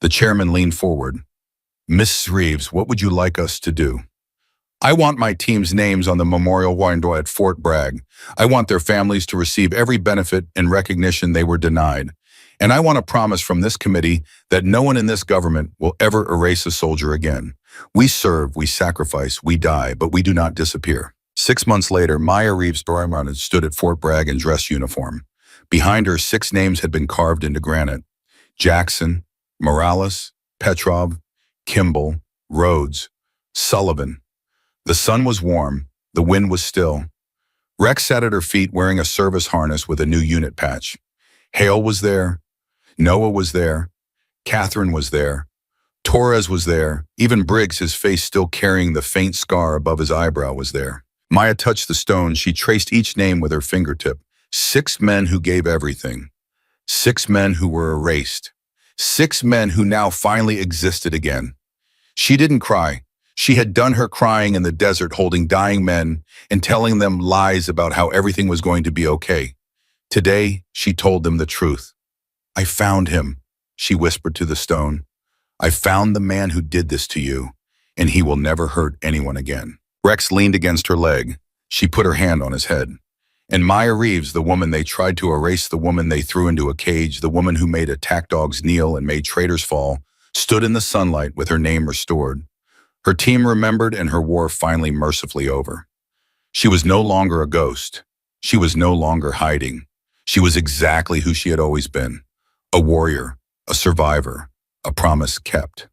Speaker 1: The chairman leaned forward. "Mrs. Reeves, what would you like us to do?" "I want my team's names on the memorial window at Fort Bragg. I want their families to receive every benefit and recognition they were denied. And I want a promise from this committee that no one in this government will ever erase a soldier again. We serve, we sacrifice, we die, but we do not disappear." 6 months later, Maya Reeves stood at Fort Bragg in dress uniform. Behind her, 6 names had been carved into granite. Jackson, Morales, Petrov, Kimball, Rhodes, Sullivan. The sun was warm. The wind was still. Rex sat at her feet wearing a service harness with a new unit patch. Hale was there. Noah was there. Catherine was there. Torres was there. Even Briggs, his face still carrying the faint scar above his eyebrow, was there. Maya touched the stone. She traced each name with her fingertip. 6 men who gave everything. 6 men who were erased. 6 men who now finally existed again. She didn't cry. She had done her crying in the desert, holding dying men and telling them lies about how everything was going to be okay. Today, she told them the truth. "I found him," she whispered to the stone. "I found the man who did this to you, and he will never hurt anyone again." Rex leaned against her leg. She put her hand on his head. And Maya Reeves, the woman they tried to erase, the woman they threw into a cage, the woman who made attack dogs kneel and made traitors fall, stood in the sunlight with her name restored. Her team remembered, and her war finally mercifully over. She was no longer a ghost. She was no longer hiding. She was exactly who she had always been. A warrior, a survivor, a promise kept.